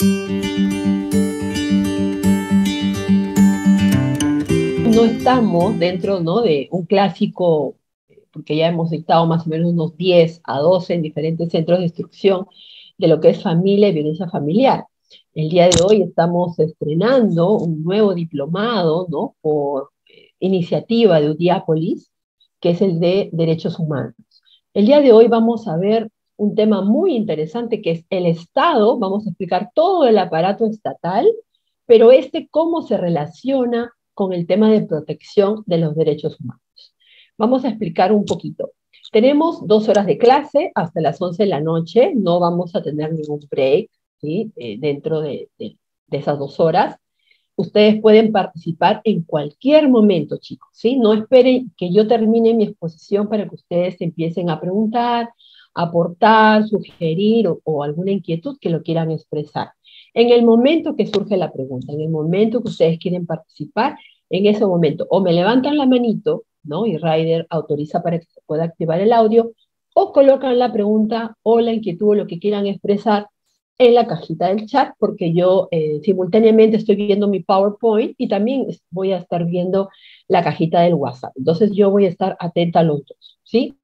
No estamos dentro, ¿no?, de un clásico, porque ya hemos dictado más o menos unos 10 a 12 en diferentes centros de instrucción de lo que es familia y violencia familiar. El día de hoy estamos estrenando un nuevo diplomado, ¿no?, por iniciativa de Udiápolis, que es el de Derechos Humanos. El día de hoy vamos a ver un tema muy interesante que es el Estado. Vamos a explicar todo el aparato estatal, pero cómo se relaciona con el tema de protección de los derechos humanos. Vamos a explicar un poquito. Tenemos 2 horas de clase hasta las 11 de la noche, no vamos a tener ningún break, ¿sí?, dentro de esas 2 horas. Ustedes pueden participar en cualquier momento, chicos, ¿sí? No esperen que yo termine mi exposición para que ustedes empiecen a preguntar, aportar, sugerir o alguna inquietud que lo quieran expresar. En el momento que surge la pregunta, en el momento que ustedes quieren participar, en ese momento o me levantan la manito, ¿no?, y Ryder autoriza para que se pueda activar el audio, o colocan la pregunta o la inquietud o lo que quieran expresar en la cajita del chat, porque yo simultáneamente estoy viendo mi PowerPoint y también voy a estar viendo la cajita del WhatsApp. Entonces yo voy a estar atenta a los dos, ¿sí?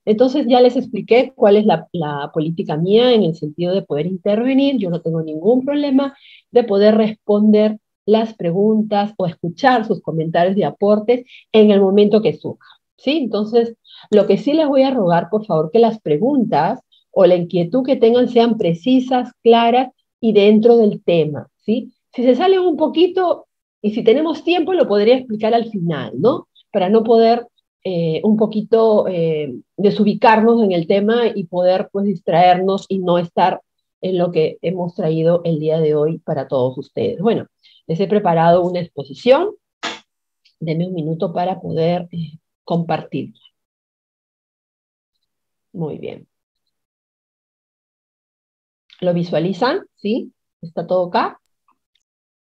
Entonces ya les expliqué cuál es la política mía en el sentido de poder intervenir. Yo no tengo ningún problema de poder responder las preguntas o escuchar sus comentarios y aportes en el momento que surja, ¿sí? Entonces, lo que sí les voy a rogar, por favor, que las preguntas o la inquietud que tengan sean precisas, claras y dentro del tema, ¿sí? Si se salen un poquito y si tenemos tiempo, lo podría explicar al final, ¿no? Para no poder un poquito desubicarnos en el tema y poder, pues, distraernos y no estar en lo que hemos traído el día de hoy para todos ustedes. Bueno, les he preparado una exposición. Denme un minuto para poder compartirla. Muy bien. ¿Lo visualizan? ¿Sí? ¿Está todo acá?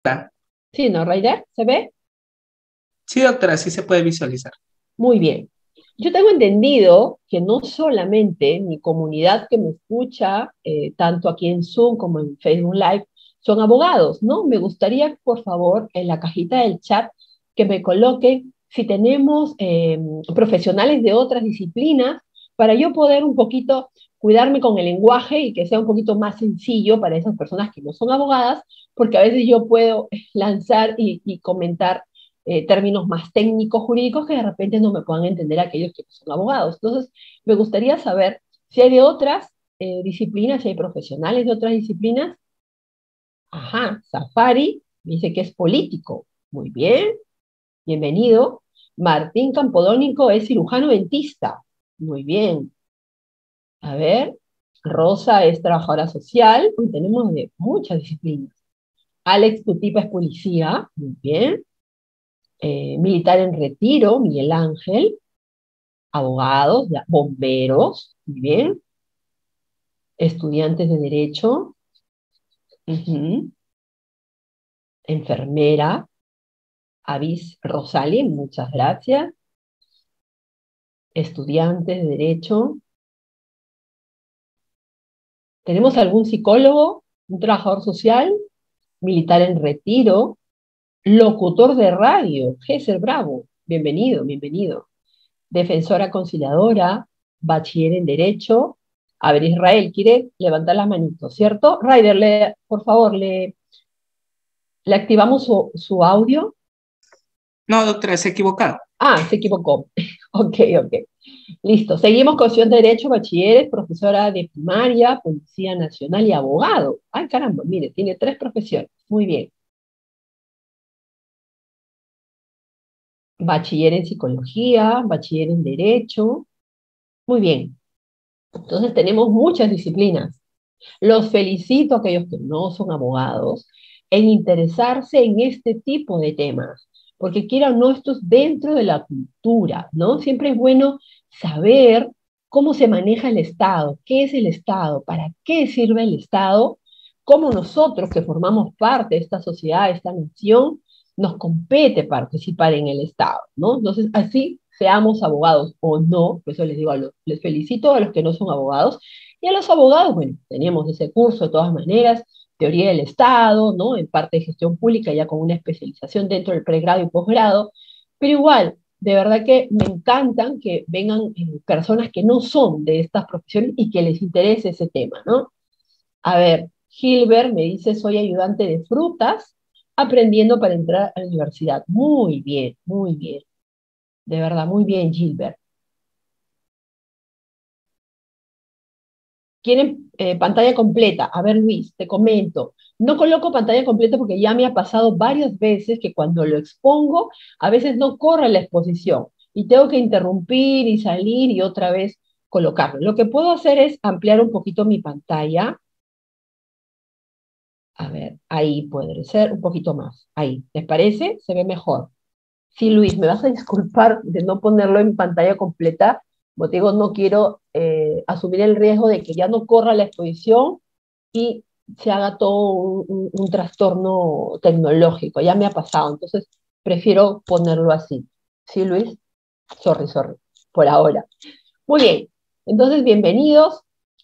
¿Está? Sí, ¿no, Raider? ¿Se ve? Sí, doctora, sí se puede visualizar. Muy bien. Yo tengo entendido que no solamente mi comunidad que me escucha, tanto aquí en Zoom como en Facebook Live, son abogados, ¿no? Me gustaría, por favor, en la cajita del chat, que me coloquen si tenemos profesionales de otras disciplinas, para yo poder un poquito cuidarme con el lenguaje y que sea un poquito más sencillo para esas personas que no son abogadas, porque a veces yo puedo lanzar y comentar términos más técnicos jurídicos que de repente no me puedan entender aquellos que no son abogados. Entonces, me gustaría saber si hay de otras disciplinas, si hay profesionales de otras disciplinas. Ajá, Safari dice que es político. Muy bien, bienvenido. Martín Campodónico es cirujano dentista. Muy bien. A ver, Rosa es trabajadora social. Uy, tenemos de muchas disciplinas. Alex Tutipa es policía. Muy bien. Militar en retiro, Miguel Ángel. Abogados, ya, bomberos, muy bien, estudiantes de derecho, ujú, enfermera, Avis Rosali, muchas gracias, estudiantes de derecho. ¿Tenemos algún psicólogo, un trabajador social, militar en retiro, locutor de radio, Gesser Bravo, bienvenido, bienvenido, defensora conciliadora, bachiller en derecho? A ver, Israel, quiere levantar las manitos, ¿cierto? Ryder, por favor, le activamos su audio. No, doctora, se ha equivocado. Ah, se equivocó. Ok, ok. Listo. Seguimos con opción de Derecho, bachilleres, profesora de primaria, Policía Nacional y abogado. Ay, caramba, mire, tiene 3 profesiones. Muy bien. Bachiller en psicología, bachiller en derecho. Muy bien. Entonces tenemos muchas disciplinas. Los felicito a aquellos que no son abogados en interesarse en este tipo de temas, porque quiera o no, esto es dentro de la cultura, ¿no? Siempre es bueno saber cómo se maneja el Estado, qué es el Estado, para qué sirve el Estado, cómo nosotros que formamos parte de esta sociedad, de esta nación, nos compete participar en el Estado, ¿no? Entonces, así seamos abogados o no, por eso les digo, les felicito a los que no son abogados, y a los abogados, bueno, tenemos ese curso de todas maneras, teoría del Estado, ¿no? En parte de gestión pública, ya con una especialización dentro del pregrado y posgrado, pero igual, de verdad que me encantan que vengan personas que no son de estas profesiones y que les interese ese tema, ¿no? A ver, Gilbert me dice, soy ayudante de frutas, aprendiendo para entrar a la universidad. Muy bien, de verdad, muy bien, Gilbert. ¿Quieren pantalla completa? A ver, Luis, te comento. No coloco pantalla completa porque ya me ha pasado varias veces que cuando lo expongo, a veces no corre la exposición y tengo que interrumpir y salir y otra vez colocarlo. Lo que puedo hacer es ampliar un poquito mi pantalla. A ver, ahí puede ser un poquito más. Ahí, ¿les parece? Se ve mejor. Sí, Luis, me vas a disculpar de no ponerlo en pantalla completa. Como te digo, no quiero asumir el riesgo de que ya no corra la exposición y se haga todo un trastorno tecnológico. Ya me ha pasado, entonces prefiero ponerlo así. ¿Sí, Luis? Sorry, por ahora. Muy bien, entonces bienvenidos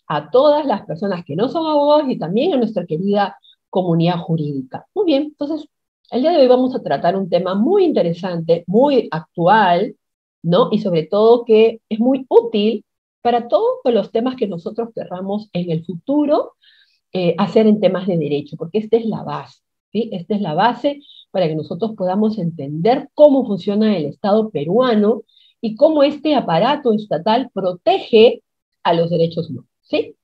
a todas las personas que no son abogados y también a nuestra querida comunidad jurídica. Muy bien, entonces el día de hoy vamos a tratar un tema muy interesante, muy actual, ¿no? Y sobre todo que es muy útil para todos los temas que nosotros querramos en el futuro hacer en temas de derecho, porque esta es la base, ¿sí? Esta es la base para que nosotros podamos entender cómo funciona el Estado peruano y cómo este aparato estatal protege a los derechos humanos, ¿sí?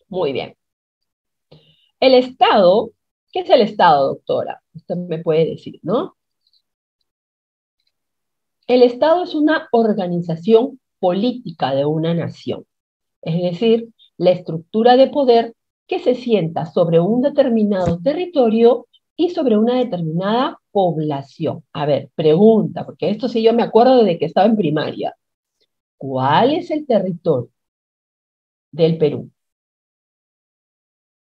Muy bien. El Estado, ¿qué es el Estado, doctora? Usted me puede decir, ¿no? El Estado es una organización política de una nación, es decir, la estructura de poder que se sienta sobre un determinado territorio y sobre una determinada población. A ver, pregunta, porque esto sí yo me acuerdo desde que estaba en primaria. ¿Cuál es el territorio del Perú?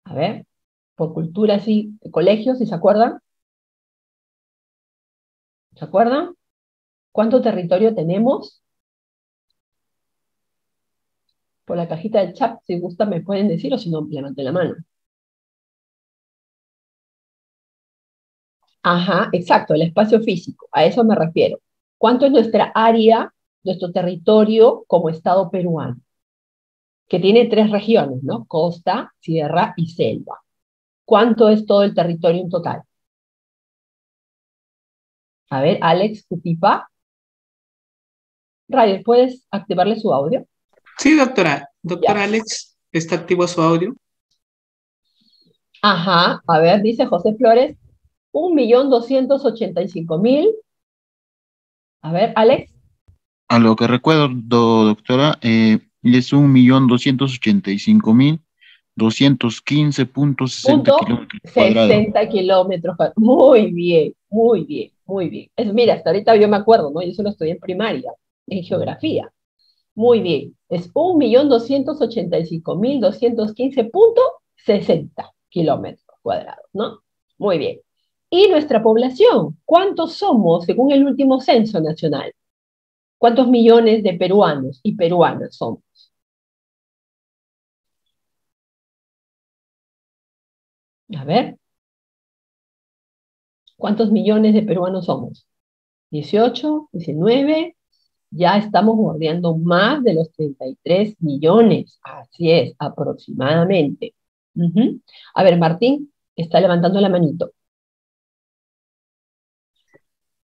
A ver, por cultura, sí, colegios, ¿sí se acuerdan? ¿Se acuerdan? ¿Cuánto territorio tenemos? Por la cajita del chat, si gusta me pueden decir o si no, levanten la mano. Ajá, exacto, el espacio físico, a eso me refiero. ¿Cuánto es nuestra área, nuestro territorio como Estado peruano? Que tiene tres regiones, ¿no? Costa, sierra y selva. ¿Cuánto es todo el territorio en total? A ver, Alex Cutipa. Ryder, ¿puedes activarle su audio? Sí, doctora. Ya. Doctora Alex, ¿está activo su audio? Ajá, a ver, dice José Flores, 1.285.000. A ver, Alex. A lo que recuerdo, doctora, es 1.285.215.60 Punto kilómetros cuadrados. 60 kilómetros. Muy bien, muy bien, muy bien. Mira, hasta ahorita yo me acuerdo, ¿no? Yo solo estudié en primaria, en geografía. Muy bien. Es 1.285.215.60 kilómetros cuadrados, ¿no? Muy bien. ¿Y nuestra población? ¿Cuántos somos según el último censo nacional? ¿Cuántos millones de peruanos y peruanas somos? A ver, ¿cuántos millones de peruanos somos? 18, 19, ya estamos bordeando más de los 33 millones. Así es, aproximadamente. Ujú. A ver, Martín está levantando la manito.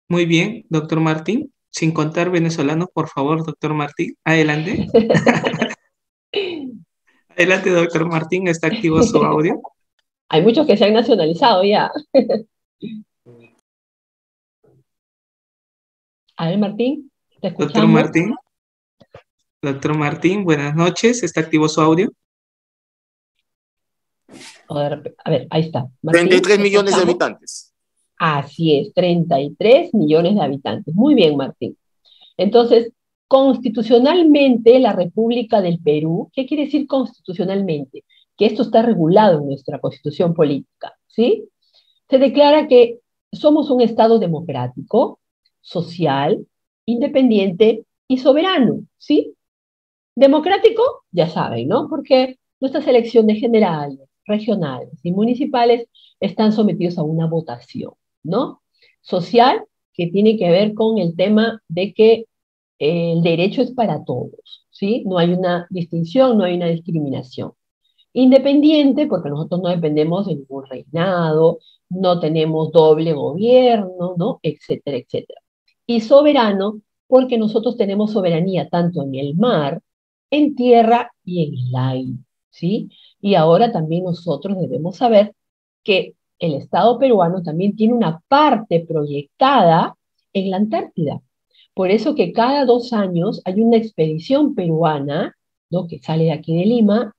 Muy bien, doctor Martín. Sin contar venezolanos, por favor, doctor Martín. Adelante. Adelante, doctor Martín. ¿Está activo su audio? Hay muchos que se han nacionalizado ya. A ver, Martín, te Doctor escuchamos. Martín. Doctor Martín, buenas noches. ¿Está activo su audio? A ver, ahí está. Martín, 33 ¿te millones de escuchamos? habitantes. Así es, 33 millones de habitantes. Muy bien, Martín. Entonces, constitucionalmente, la República del Perú, ¿qué quiere decir constitucionalmente? Que esto está regulado en nuestra constitución política, ¿sí? Se declara que somos un Estado democrático, social, independiente y soberano, ¿sí? Democrático, ya saben, ¿no? Porque nuestras elecciones generales, regionales y municipales están sometidos a una votación, ¿no? Social, que tiene que ver con el tema de que el derecho es para todos, ¿sí? No hay una distinción, no hay una discriminación. Independiente, porque nosotros no dependemos de ningún reinado, no tenemos doble gobierno, ¿no? Etcétera, etcétera. Y soberano, porque nosotros tenemos soberanía tanto en el mar, en tierra y en el aire, ¿sí? Y ahora también nosotros debemos saber que el Estado peruano también tiene una parte proyectada en la Antártida. Por eso que cada 2 años hay una expedición peruana, ¿no? Que sale de aquí de Lima,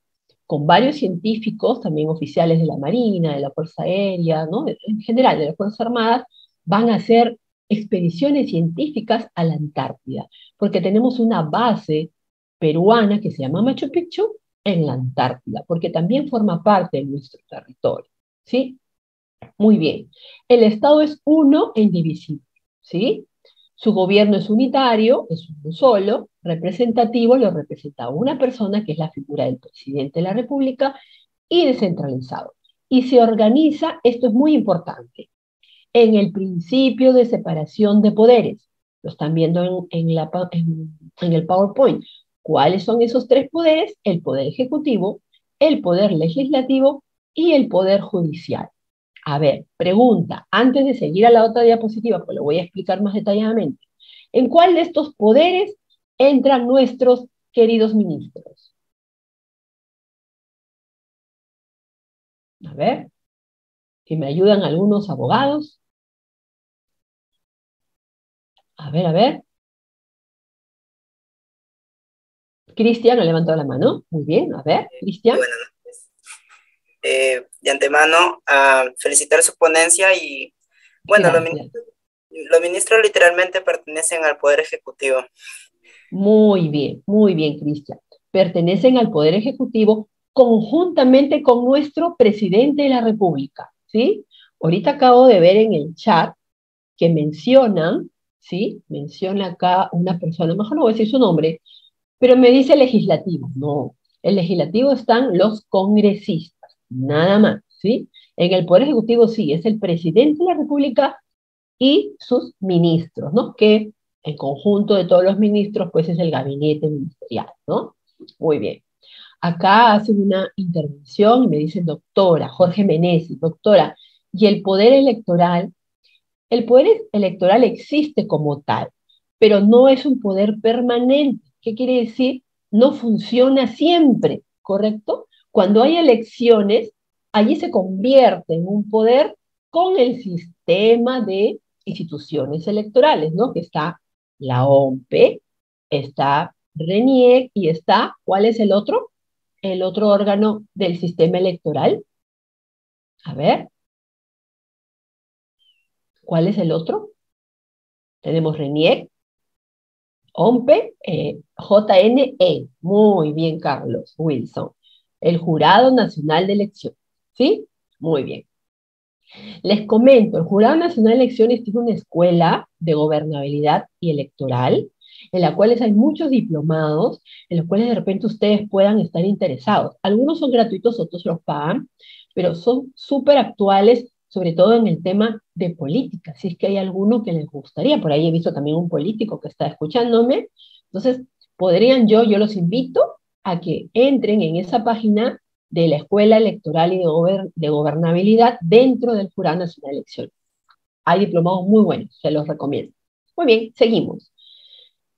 con varios científicos, también oficiales de la Marina, de la Fuerza Aérea, ¿no? En general de las Fuerzas Armadas, van a hacer expediciones científicas a la Antártida, porque tenemos una base peruana que se llama Machu Picchu en la Antártida, porque también forma parte de nuestro territorio, ¿sí? Muy bien. El Estado es uno e indivisible, ¿sí? Su gobierno es unitario, es uno solo, representativo, lo representa una persona que es la figura del presidente de la República y descentralizado. Y se organiza, esto es muy importante, en el principio de separación de poderes. Lo están viendo en el PowerPoint. ¿Cuáles son esos tres poderes? El poder ejecutivo, el poder legislativo y el poder judicial. A ver, pregunta, antes de seguir a la otra diapositiva, pues lo voy a explicar más detalladamente. ¿En cuál de estos poderes entran nuestros queridos ministros? A ver, si me ayudan algunos abogados. A ver, a ver. Cristian ha levantado la mano. Muy bien, a ver, Cristian. Bueno, pues, de antemano, felicitar su ponencia y, bueno, Gracias. los ministros literalmente pertenecen al Poder Ejecutivo. Muy bien, Cristian. Pertenecen al Poder Ejecutivo conjuntamente con nuestro presidente de la República, ¿sí? Ahorita acabo de ver en el chat que mencionan, ¿sí? Menciona acá una persona, mejor no voy a decir su nombre, pero me dice legislativo. No, el legislativo están los congresistas, nada más, ¿sí? En el Poder Ejecutivo sí, es el presidente de la República y sus ministros, ¿no? Que en conjunto de todos los ministros, pues es el gabinete ministerial, ¿no? Muy bien. Acá hacen una intervención y me dicen, doctora, Jorge Meneses, doctora, ¿y el poder electoral existe como tal, pero no es un poder permanente? ¿Qué quiere decir? No funciona siempre, ¿correcto? Cuando hay elecciones, allí se convierte en un poder con el sistema de instituciones electorales, ¿no? Que está la OMPE, está RENIEC y está, ¿cuál es el otro? El otro órgano del sistema electoral. A ver, ¿cuál es el otro? Tenemos RENIEC, OMPE, JNE. Muy bien, Carlos Wilson. El Jurado Nacional de Elecciones. ¿Sí? Muy bien. Les comento, el Jurado Nacional de Elecciones tiene una escuela de gobernabilidad y electoral, en la cual hay muchos diplomados, en los cuales de repente ustedes puedan estar interesados. Algunos son gratuitos, otros los pagan, pero son súper actuales, sobre todo en el tema de política. Si es que hay alguno que les gustaría, por ahí he visto también un político que está escuchándome, entonces podrían yo los invito a que entren en esa página de la Escuela Electoral y de Gobernabilidad dentro del Jurado Nacional de Elecciones. Hay diplomados muy buenos, se los recomiendo. Muy bien, seguimos.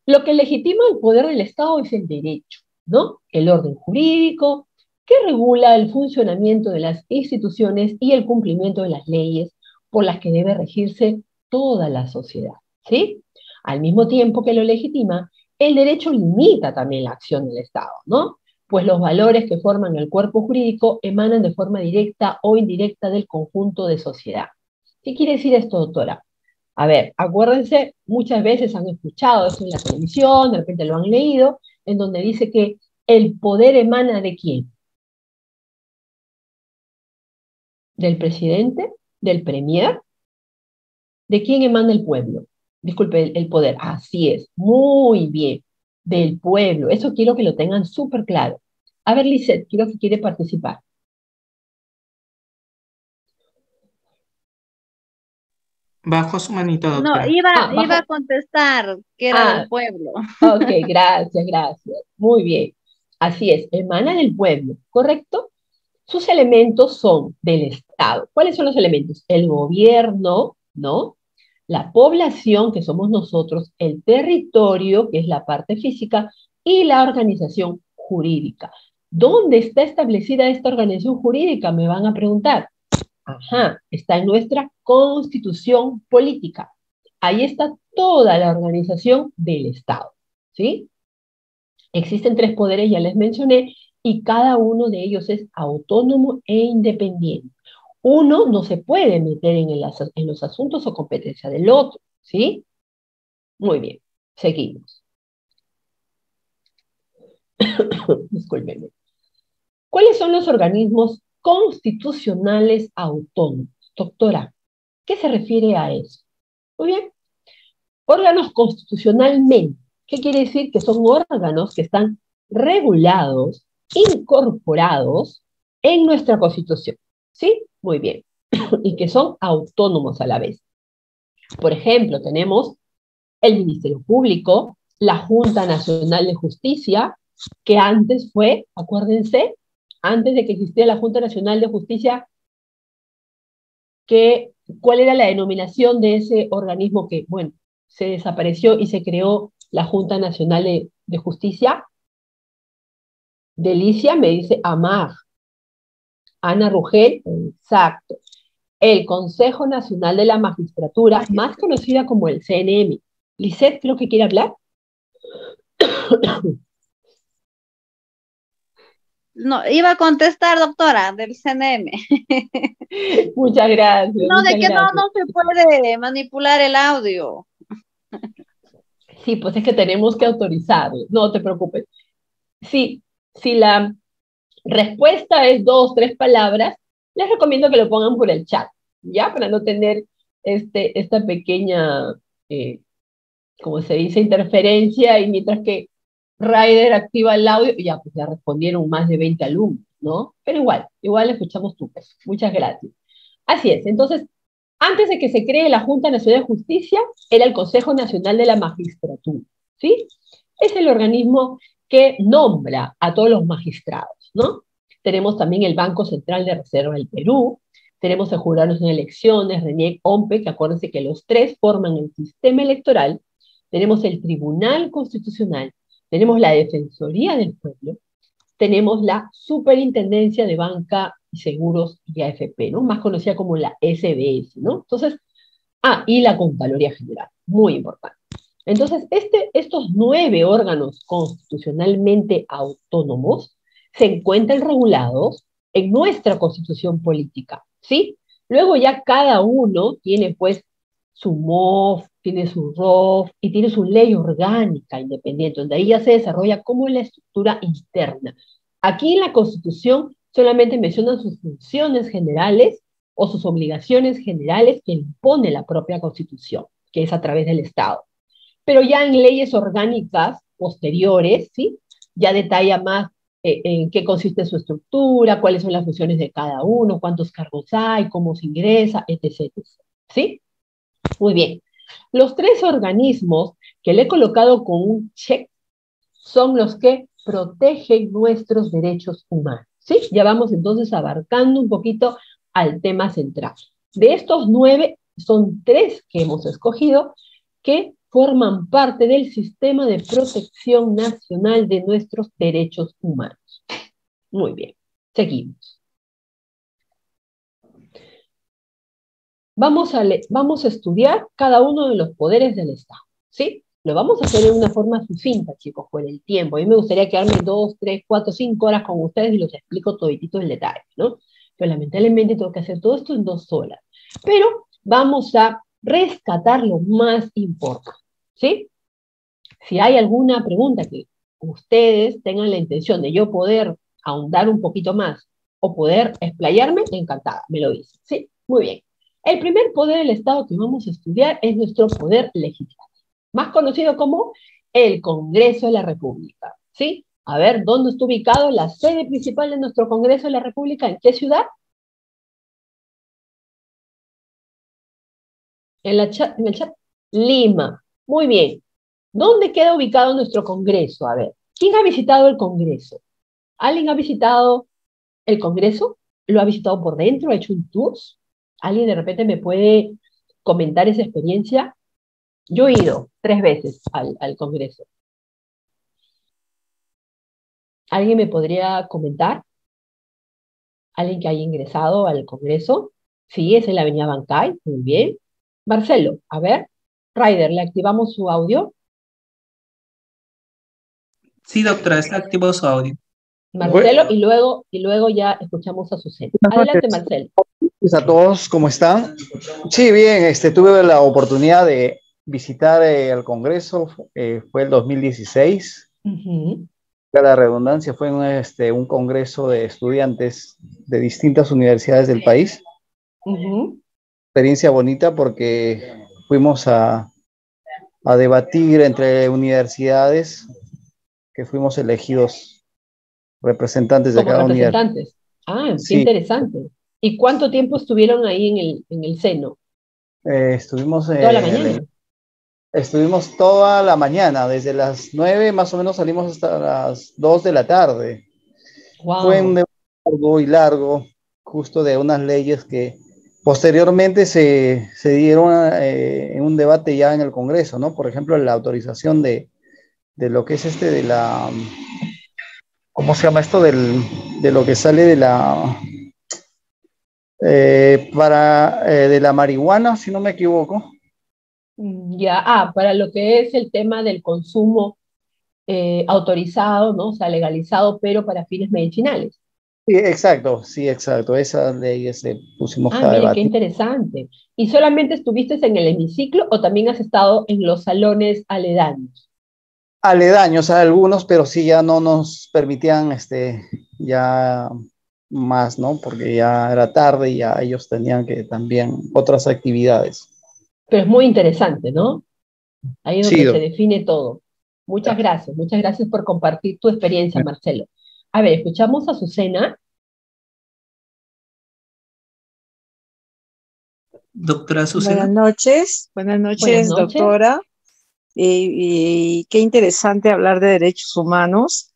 Lo que legitima el poder del Estado es el derecho, ¿no? El orden jurídico, que regula el funcionamiento de las instituciones y el cumplimiento de las leyes por las que debe regirse toda la sociedad, ¿sí? Al mismo tiempo que lo legitima, el derecho limita también la acción del Estado, ¿no? Pues los valores que forman el cuerpo jurídico emanan de forma directa o indirecta del conjunto de sociedad. ¿Qué quiere decir esto, doctora? A ver, acuérdense, muchas veces han escuchado eso en la televisión, de repente lo han leído, en donde dice que el poder emana ¿de quién? ¿Del presidente? ¿Del premier? ¿De quién emana el pueblo? Disculpe, el poder. Así es, muy bien, del pueblo. Eso quiero que lo tengan súper claro. A ver, Lisette, quiero que quiere participar. Bajo su manito, No, doctora. iba a Bajo. contestar que era Ah, del pueblo. ok, gracias, gracias. Muy bien. Así es, emana del pueblo, ¿correcto? Sus elementos son del Estado. ¿Cuáles son los elementos? El gobierno, ¿no? La población, que somos nosotros, el territorio, que es la parte física, y la organización jurídica. ¿Dónde está establecida esta organización jurídica? Me van a preguntar. Ajá, está en nuestra constitución política. Ahí está toda la organización del Estado, ¿sí? Existen tres poderes, ya les mencioné, y cada uno de ellos es autónomo e independiente. Uno no se puede meter en los asuntos o competencia del otro, ¿sí? Muy bien, seguimos. Discúlpenme. ¿Cuáles son los organismos constitucionales autónomos? Doctora, ¿qué se refiere a eso? Muy bien, órganos constitucionalmente. ¿Qué quiere decir? Que son órganos que están regulados, incorporados en nuestra Constitución. ¿Sí? Muy bien. Y que son autónomos a la vez. Por ejemplo, tenemos el Ministerio Público, la Junta Nacional de Justicia, que antes fue, acuérdense, antes de que existiera la Junta Nacional de Justicia, ¿cuál era la denominación de ese organismo que, bueno, se desapareció y se creó la Junta Nacional de Justicia? Delicia me dice AMAG. Ana Rugel, exacto. El Consejo Nacional de la Magistratura, más conocida como el CNM. Lisette, creo que quiere hablar. No, iba a contestar, doctora, del CNM. Muchas gracias, No, de muchas que gracias. no se puede manipular el audio. Sí, pues es que tenemos que autorizarlo, no te preocupes. Sí, si la respuesta es 2, 3 palabras, les recomiendo que lo pongan por el chat, ¿ya? Para no tener esta pequeña, eh, como se dice, interferencia, y mientras que Ryder activa el audio, ya, pues ya respondieron más de 20 alumnos, ¿no? Pero igual escuchamos tu voz. Muchas gracias. Así es, entonces, antes de que se cree la Junta Nacional de Justicia, era el Consejo Nacional de la Magistratura, ¿sí? Es el organismo que nombra a todos los magistrados, ¿no? Tenemos también el Banco Central de Reserva del Perú, tenemos el Jurado Nacional de Elecciones, RENIEC, OMPE, que acuérdense que los tres forman el sistema electoral, tenemos el Tribunal Constitucional, tenemos la Defensoría del Pueblo, tenemos la Superintendencia de Banca y Seguros y AFP, ¿no? Más conocida como la SBS, ¿no? Entonces, y la Contraloría General, muy importante. Entonces, estos 9 órganos constitucionalmente autónomos se encuentran regulados en nuestra Constitución política, ¿sí? Luego ya cada uno tiene, pues, su MOF, tiene su ROF y tiene su ley orgánica independiente, donde ahí ya se desarrolla cómo es la estructura interna. Aquí en la Constitución solamente mencionan sus funciones generales o sus obligaciones generales que impone la propia Constitución, que es a través del Estado. Pero ya en leyes orgánicas posteriores, ¿sí? Ya detalla más en qué consiste su estructura, cuáles son las funciones de cada uno, cuántos cargos hay, cómo se ingresa, etc. ¿Sí? Muy bien. Los 3 organismos que le he colocado con un check son los que protegen nuestros derechos humanos. ¿Sí? Ya vamos entonces abarcando un poquito al tema central. De estos 9, son 3 que hemos escogido que forman parte del sistema de protección nacional de nuestros derechos humanos. Muy bien, seguimos. Vamos a estudiar cada uno de los poderes del Estado, ¿sí? Lo vamos a hacer de una forma sucinta, chicos, por el tiempo. A mí me gustaría quedarme 2, 3, 4, 5 horas con ustedes y los explico toditito en detalle, ¿no? Pero lamentablemente tengo que hacer todo esto en 2 horas. Pero vamos a rescatar lo más importante, ¿sí? Si hay alguna pregunta que ustedes tengan la intención de yo poder ahondar un poquito más o poder explayarme, encantada, me lo dicen, ¿sí? Muy bien. El primer poder del Estado que vamos a estudiar es nuestro poder legislativo, más conocido como el Congreso de la República, ¿sí? A ver, ¿dónde está ubicado la sede principal de nuestro Congreso de la República? ¿En qué ciudad? En el chat, Lima. Muy bien. ¿Dónde queda ubicado nuestro Congreso? A ver, ¿quién ha visitado el Congreso? ¿Alguien ha visitado el Congreso? ¿Lo ha visitado por dentro? ¿Ha hecho un tour? ¿Alguien de repente me puede comentar esa experiencia? Yo he ido 3 veces al Congreso. ¿Alguien me podría comentar? ¿Alguien que haya ingresado al Congreso? Sí, es en la Avenida Bancay. Muy bien. Marcelo, a ver. Ryder, ¿le activamos su audio? Sí, doctora, está activo su audio. Marcelo, y luego ya escuchamos a Azucena. Adelante, Marcelo. A todos, ¿cómo están? Sí, bien, tuve la oportunidad de visitar el Congreso, fue el 2016. Ujú. La redundancia fue un congreso de estudiantes de distintas universidades del país. Ujú. Experiencia bonita porque fuimos a debatir entre universidades que fuimos elegidos representantes de Como cada universidad. representantes. Ah, qué Sí, interesante. ¿Y cuánto tiempo estuvieron ahí en el seno? estuvimos Toda la mañana. Estuvimos toda la mañana, desde las 9 más o menos salimos hasta las 2 de la tarde. Fue un Wow. debate largo y largo, justo de unas leyes que posteriormente se dieron en un debate ya en el Congreso, ¿no? Por ejemplo, la autorización de lo que es de la, ¿cómo se llama esto? De lo que sale de la, de la marihuana, si no me equivoco. Ya, para lo que es el tema del consumo autorizado, ¿no? O sea, legalizado, pero para fines medicinales. Sí, exacto. Esas leyes pusimos Ah, a mire, qué debatir. interesante. ¿Y solamente estuviste en el hemiciclo o también has estado en los salones aledaños? Aledaños a algunos, pero sí ya no nos permitían ya más, ¿no? Porque ya era tarde y ya ellos tenían que también otras actividades. Pero es muy interesante, ¿no? Ahí es Sí, donde se define todo. Muchas gracias por compartir tu experiencia, Marcelo. A ver, escuchamos a Azucena. Doctora Buenas Azucena. buenas Buenas noches, noches. doctora. Y qué interesante hablar de derechos humanos.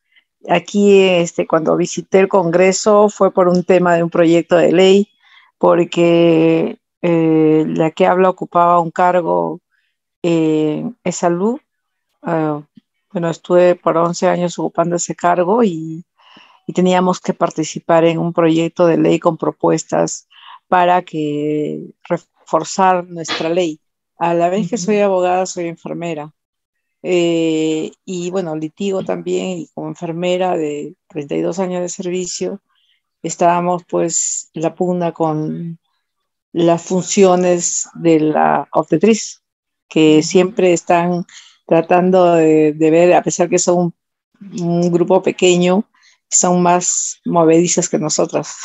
Aquí, cuando visité el Congreso fue por un tema de un proyecto de ley, porque la que habla ocupaba un cargo en salud. Ah, bueno, estuve por 11 años ocupando ese cargo y teníamos que participar en un proyecto de ley con propuestas para que reforzar nuestra ley. A la vez que soy Ujú. abogada, soy enfermera. Y bueno, litigo también y como enfermera de 32 años de servicio, estábamos pues en la pugna con las funciones de la obstetriz, que Ujú. siempre están tratando de ver, a pesar que son un grupo pequeño, son más movedizas que nosotras.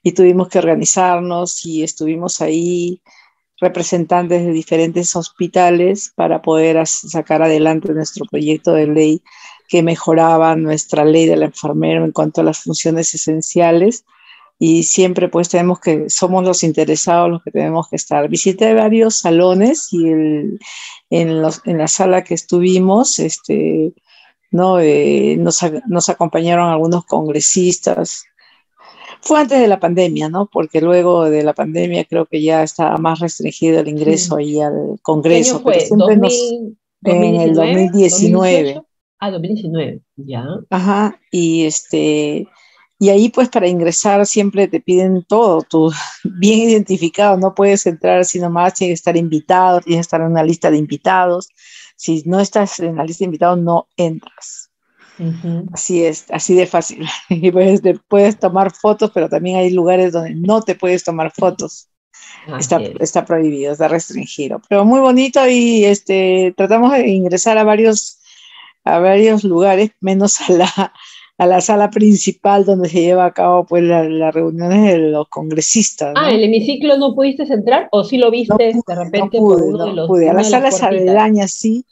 Y tuvimos que organizarnos y estuvimos ahí representantes de diferentes hospitales para poder sacar adelante nuestro proyecto de ley que mejoraba nuestra ley del enfermero en cuanto a las funciones esenciales. Y siempre pues tenemos que, somos los interesados los que tenemos que estar. Visité varios salones y en la sala que estuvimos, ¿no? Nos acompañaron algunos congresistas. Fue antes de la pandemia, ¿no? Porque luego de la pandemia creo que ya estaba más restringido el ingreso Sí. ahí al ¿Qué año Congreso, pero fue? siempre en el 2019? 2019. ¿2018? Ah, 2019. Ya. Ajá, y ahí pues para ingresar siempre te piden todo, tú bien identificado, no puedes entrar así nomás, tienes que estar invitado, tienes que estar en una lista de invitados. Si no estás en la lista de invitados, no entras. Ujú. Así es, así de fácil. Y pues te puedes tomar fotos, pero también hay lugares donde no te puedes tomar fotos. Así es. Está prohibido, está restringido. Pero muy bonito y tratamos de ingresar a varios lugares, menos a la sala principal donde se lleva a cabo pues las reuniones de los congresistas, Ah, ¿en ¿no? el hemiciclo no pudiste entrar o sí lo viste de repente por No pude. A una las de las salas puertitas? aledañas sí,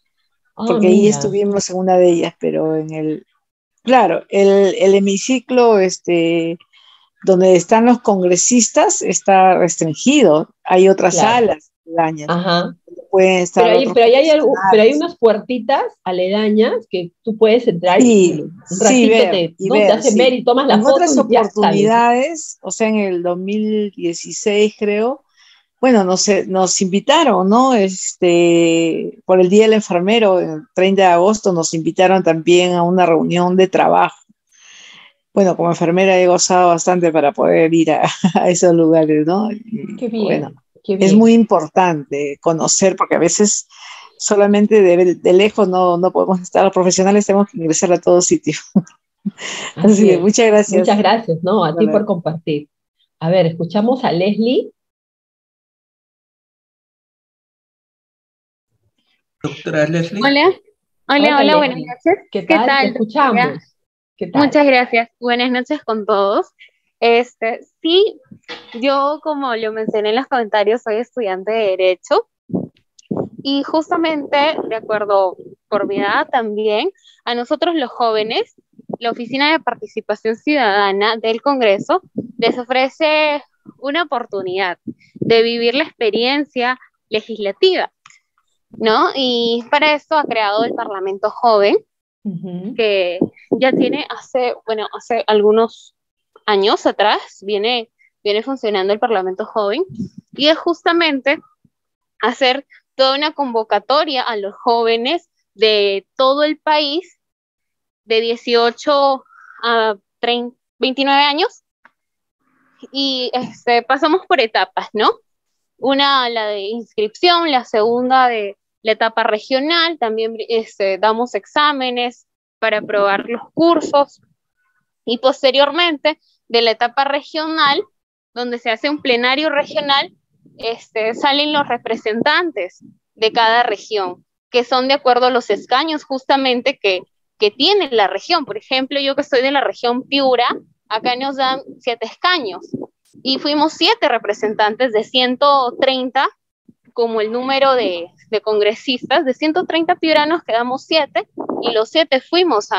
Ah, porque ahí mira. estuvimos en una de ellas, pero claro, el hemiciclo, donde están los congresistas está restringido. Hay otras Claro. salas aledañas. Ajá. Pueden estar otros Pero hay profesionales. unas puertitas aledañas que tú puedes entrar y Sí, un sí, ratito ver, y ¿no? te ver, hacen ver sí. y tomas la En foto otras y ya sales. oportunidades, o sea, en el 2016 creo, bueno, nos invitaron, ¿no? Por el Día del Enfermero, el 30 de agosto, nos invitaron también a una reunión de trabajo. Bueno, como enfermera he gozado bastante para poder ir a, a esos lugares, ¿no? Y, Qué bueno, bien, qué es bien. muy importante conocer, porque a veces solamente de lejos no podemos estar, los profesionales tenemos que ingresar a todo sitio. Así Así que es. muchas Muchas gracias. gracias, ¿no? A ti Hola. por compartir. A ver, escuchamos a Leslie. Doctora Leslie. Hola, hola, Hola, hola, buenas Leslie. noches. ¿Qué ¿Qué tal? Te tal, doctora? escuchamos. ¿Qué tal? Muchas gracias. Buenas noches con todos. Sí, yo como lo mencioné en los comentarios, soy estudiante de Derecho y justamente, de acuerdo por mi edad también, a nosotros los jóvenes, la Oficina de Participación Ciudadana del Congreso les ofrece una oportunidad de vivir la experiencia legislativa, ¿no? Y para esto ha creado el Parlamento Joven, Ujú. que ya tiene hace algunos años atrás, viene funcionando el Parlamento Joven, y es justamente hacer toda una convocatoria a los jóvenes de todo el país, de 18 a 29 años, y pasamos por etapas, ¿no? Una, la de inscripción, la segunda de la etapa regional, también damos exámenes para aprobar los cursos, y posteriormente de la etapa regional, donde se hace un plenario regional, salen los representantes de cada región, que son de acuerdo a los escaños justamente que tiene la región. Por ejemplo, yo que soy de la región Piura, acá nos dan 7 escaños, y fuimos 7 representantes de 130, como el número de congresistas, de 130 piuranos quedamos 7, y los 7 fuimos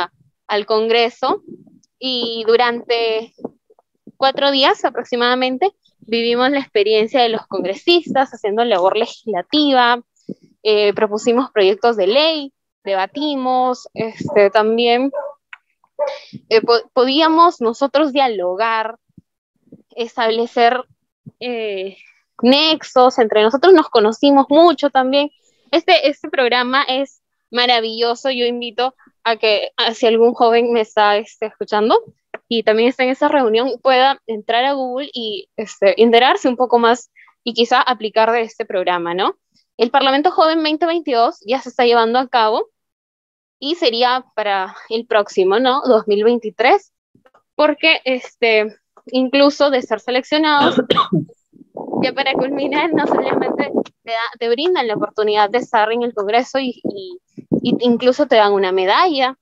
al Congreso, y durante 4 días aproximadamente vivimos la experiencia de los congresistas haciendo labor legislativa, propusimos proyectos de ley, debatimos, también podíamos nosotros dialogar, establecer nexos entre nosotros, nos conocimos mucho también. Este programa es maravilloso, yo invito a que si algún joven me está escuchando y también está en esa reunión, pueda entrar a Google y enterarse un poco más y quizá aplicar de este programa, ¿no? El Parlamento Joven 2022 ya se está llevando a cabo y sería para el próximo, ¿no? 2023, porque incluso de ser seleccionados, ya para culminar, no solamente te brindan la oportunidad de estar en el Congreso y incluso te dan una medalla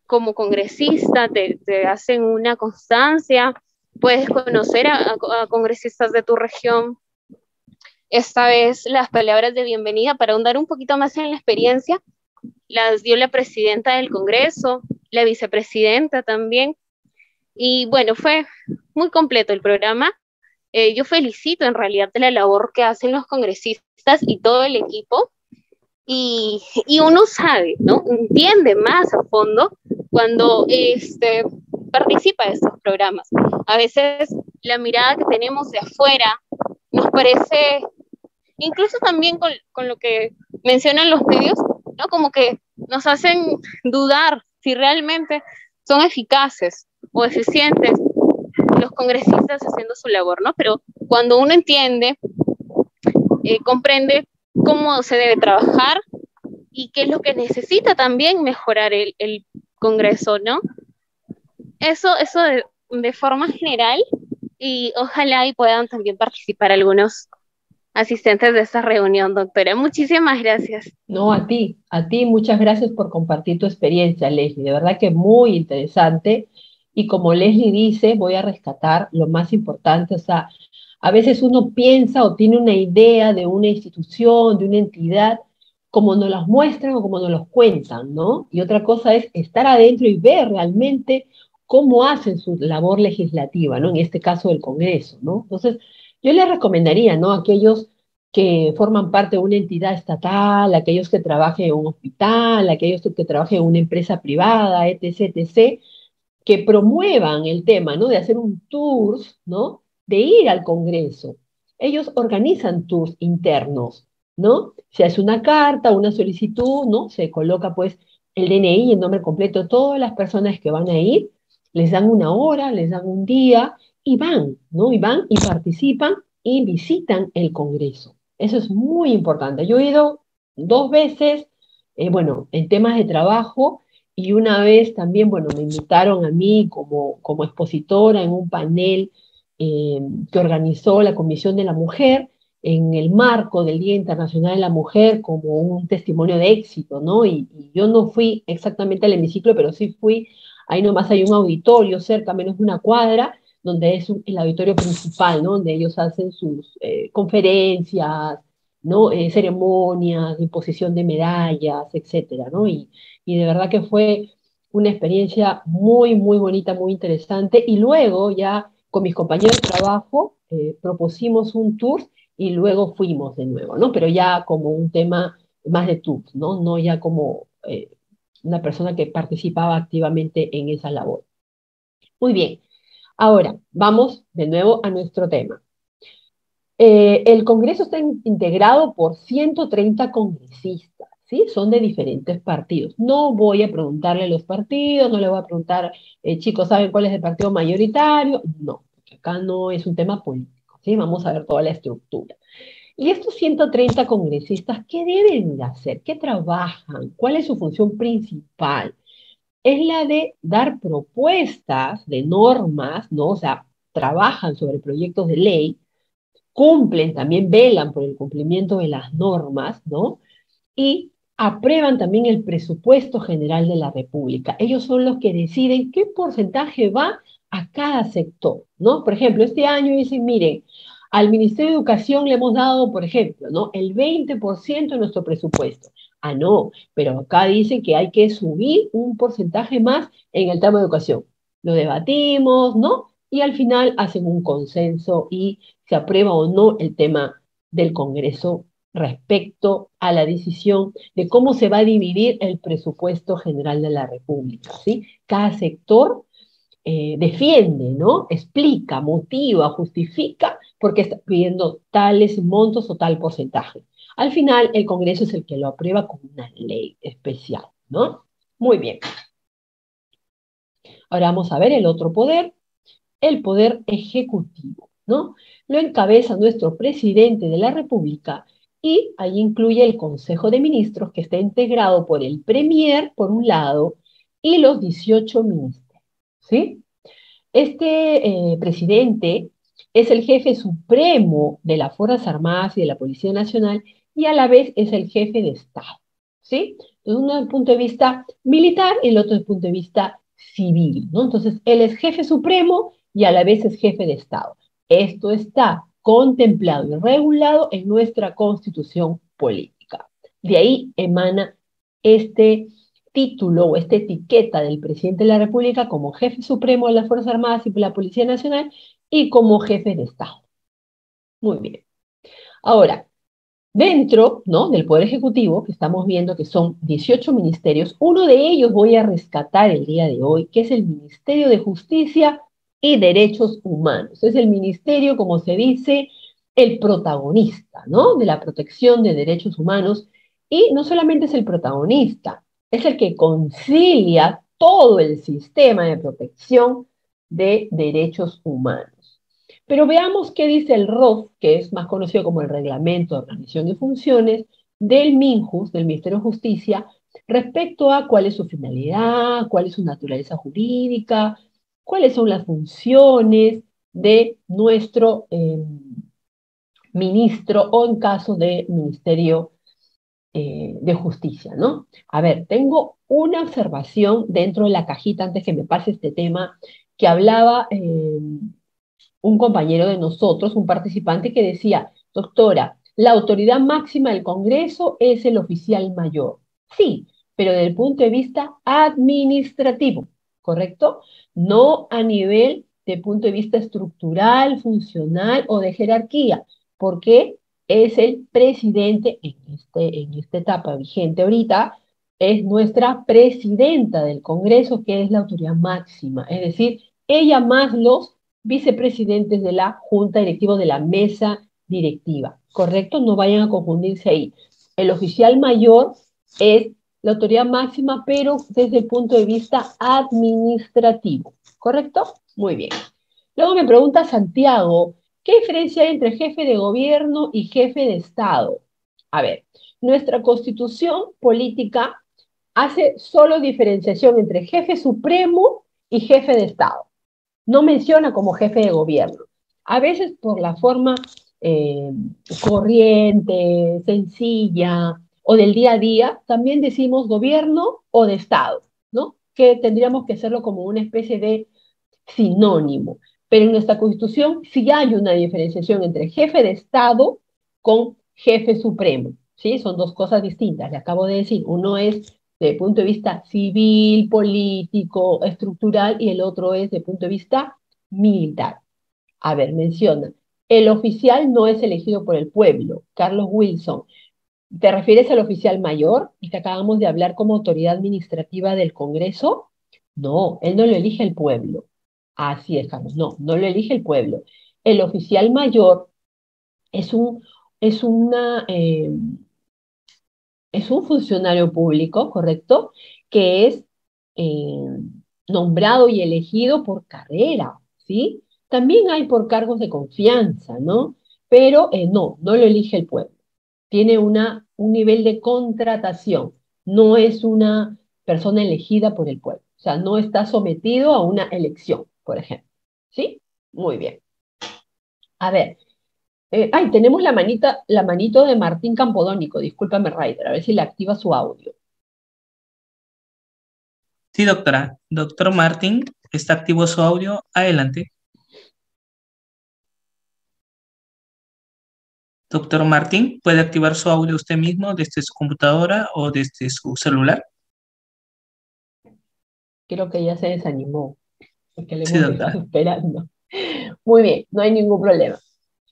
como congresista, te hacen una constancia, puedes conocer a congresistas de tu región. Esta vez las palabras de bienvenida para ahondar un poquito más en la experiencia las dio la presidenta del Congreso, la vicepresidenta también, y bueno, fue muy completo el programa. Yo felicito en realidad de la labor que hacen los congresistas y todo el equipo, y uno sabe, ¿no? Entiende más a fondo cuando participa de estos programas. A veces la mirada que tenemos de afuera nos parece, incluso también con lo que mencionan los medios, ¿no? Como que nos hacen dudar si realmente son eficaces o eficientes los congresistas haciendo su labor, ¿no? Pero cuando uno entiende, comprende cómo se debe trabajar y qué es lo que necesita también mejorar el Congreso, ¿no? Eso de forma general, y ojalá y puedan también participar algunos asistentes de esta reunión, doctora. Muchísimas gracias. No, a ti, muchas gracias por compartir tu experiencia, Leslie. De verdad que muy interesante. Y como Leslie dice, voy a rescatar lo más importante. O sea, a veces uno piensa o tiene una idea de una institución, de una entidad, como nos las muestran o como nos los cuentan, ¿no? Y otra cosa es estar adentro y ver realmente cómo hacen su labor legislativa, ¿no? En este caso del Congreso, ¿no? Entonces, yo les recomendaría, ¿no? A aquellos que forman parte de una entidad estatal, aquellos que trabajen en un hospital, aquellos que trabajen en una empresa privada, etc., etc., que promuevan el tema, ¿no? De hacer un tour, ¿no? De ir al Congreso. Ellos organizan tours internos, ¿no? Se hace una carta, una solicitud, ¿no? Se coloca pues el DNI, el nombre completo de todas las personas que van a ir, les dan una hora, les dan un día y van, ¿no? Y van y participan y visitan el Congreso. Eso es muy importante. Yo he ido 2 veces, bueno, en temas de trabajo, y una vez también, bueno, me invitaron a mí como expositora en un panel que organizó la Comisión de la Mujer en el marco del Día Internacional de la Mujer como un testimonio de éxito, ¿no? Y yo no fui exactamente al hemiciclo, pero sí fui, ahí nomás hay un auditorio cerca, menos de una cuadra, donde es el auditorio principal, ¿no? Donde ellos hacen sus conferencias, ¿no? Ceremonias, imposición de medallas, etcétera, ¿no? Y de verdad que fue una experiencia muy, muy bonita, muy interesante. Y luego ya con mis compañeros de trabajo propusimos un tour y luego fuimos de nuevo, ¿no? Pero ya como un tema más de tour, ¿no? No ya como una persona que participaba activamente en esa labor. Muy bien, ahora vamos de nuevo a nuestro tema. El Congreso está integrado por 130 congresistas, ¿sí? Son de diferentes partidos. No voy a preguntarle a los partidos, no le voy a preguntar, chicos, ¿saben cuál es el partido mayoritario? No, porque acá no es un tema político, ¿sí? Vamos a ver toda la estructura. Y estos 130 congresistas, ¿qué deben de hacer? ¿Qué trabajan? ¿Cuál es su función principal? Es la de dar propuestas de normas, ¿no? O sea, trabajan sobre proyectos de ley, cumplen, también velan por el cumplimiento de las normas, ¿no? Y aprueban también el presupuesto general de la República. Ellos son los que deciden qué porcentaje va a cada sector, ¿no? Por ejemplo, este año dicen, miren, al Ministerio de Educación le hemos dado, por ejemplo, ¿no? El 20% de nuestro presupuesto. Ah, no, pero acá dicen que hay que subir un porcentaje más en el tema de educación. Lo debatimos, ¿no? Y al final hacen un consenso y se aprueba o no el tema del Congreso respecto a la decisión de cómo se va a dividir el presupuesto general de la República, ¿sí? Cada sector defiende, ¿no? Explica, motiva, justifica por qué está pidiendo tales montos o tal porcentaje. Al final, el Congreso es el que lo aprueba con una ley especial, ¿no? Muy bien. Ahora vamos a ver el otro poder, el poder ejecutivo, ¿no? Lo encabeza nuestro presidente de la República y ahí incluye el Consejo de Ministros, que está integrado por el Premier, por un lado, y los 18 ministros, ¿sí? Este presidente es el jefe supremo de las Fuerzas Armadas y de la Policía Nacional y a la vez es el jefe de Estado, ¿sí? Entonces, uno desde el punto de vista militar y el otro desde el punto de vista civil, ¿no? Entonces, él es jefe supremo y a la vez es jefe de Estado. Esto está contemplado y regulado en nuestra Constitución política. De ahí emana este título o esta etiqueta del presidente de la República como jefe supremo de las Fuerzas Armadas y de la Policía Nacional y como jefe de Estado. Muy bien. Ahora, dentro, ¿no?, del Poder Ejecutivo, que estamos viendo que son 18 ministerios, uno de ellos voy a rescatar el día de hoy, que es el Ministerio de Justicia y Derechos Humanos. Es el ministerio, como se dice, el protagonista, ¿no?, de la protección de derechos humanos, y no solamente es el protagonista, es el que concilia todo el sistema de protección de derechos humanos. Pero veamos qué dice el ROF, que es más conocido como el Reglamento de Organización y Funciones del MINJUS, del Ministerio de Justicia, respecto a cuál es su finalidad, cuál es su naturaleza jurídica, cuáles son las funciones de nuestro ministro o en caso de Ministerio de Justicia, ¿no? A ver, tengo una observación dentro de la cajita antes que me pase este tema, que hablaba un compañero de nosotros, un participante que decía, doctora, la autoridad máxima del Congreso es el oficial mayor. Sí, pero desde el punto de vista administrativo, ¿correcto? No a nivel de punto de vista estructural, funcional o de jerarquía. ¿Por qué? es el presidente en esta etapa vigente ahorita, es nuestra presidenta del Congreso, que es la autoridad máxima, es decir, ella más los vicepresidentes de la Junta Directiva, de la mesa directiva, ¿correcto? No vayan a confundirse ahí. El oficial mayor es la autoridad máxima, pero desde el punto de vista administrativo, ¿correcto? Muy bien. Luego me pregunta Santiago, ¿qué diferencia hay entre jefe de gobierno y jefe de Estado? A ver, nuestra constitución política hace solo diferenciación entre jefe supremo y jefe de Estado. No menciona como jefe de gobierno. A veces por la forma eh, corriente, sencilla o del día a día, también decimos gobierno o de Estado, ¿no? Que tendríamos que hacerlo como una especie de sinónimo. Pero en nuestra Constitución sí hay una diferenciación entre jefe de Estado con jefe supremo, ¿sí? Son dos cosas distintas, le acabo de decir. Uno es desde el punto de vista civil, político, estructural, y el otro es desde el punto de vista militar. A ver, menciona, el oficial no es elegido por el pueblo. Carlos Wilson, ¿te refieres al oficial mayor, el que acabamos de hablar como autoridad administrativa del Congreso? No, él no lo elige el pueblo. Así es, Carlos, no, no lo elige el pueblo. El oficial mayor es un, es una, es un funcionario público, ¿correcto? Que es eh, nombrado y elegido por carrera, ¿sí? También hay por cargos de confianza, ¿no? Pero no lo elige el pueblo. Tiene un nivel de contratación, no es una persona elegida por el pueblo, o sea, no está sometido a una elección, por ejemplo, ¿sí? Muy bien. A ver, tenemos la manito de Martín Campodónico, discúlpame, Ryder, a ver si le activa su audio. Sí, doctora. Doctor Martín, está activo su audio. Adelante. Doctor Martín, ¿puede activar su audio usted mismo desde su computadora o desde su celular? Creo que ya se desanimó, porque le Sí, hemos dejado doctora. esperando. Muy bien, no hay ningún problema.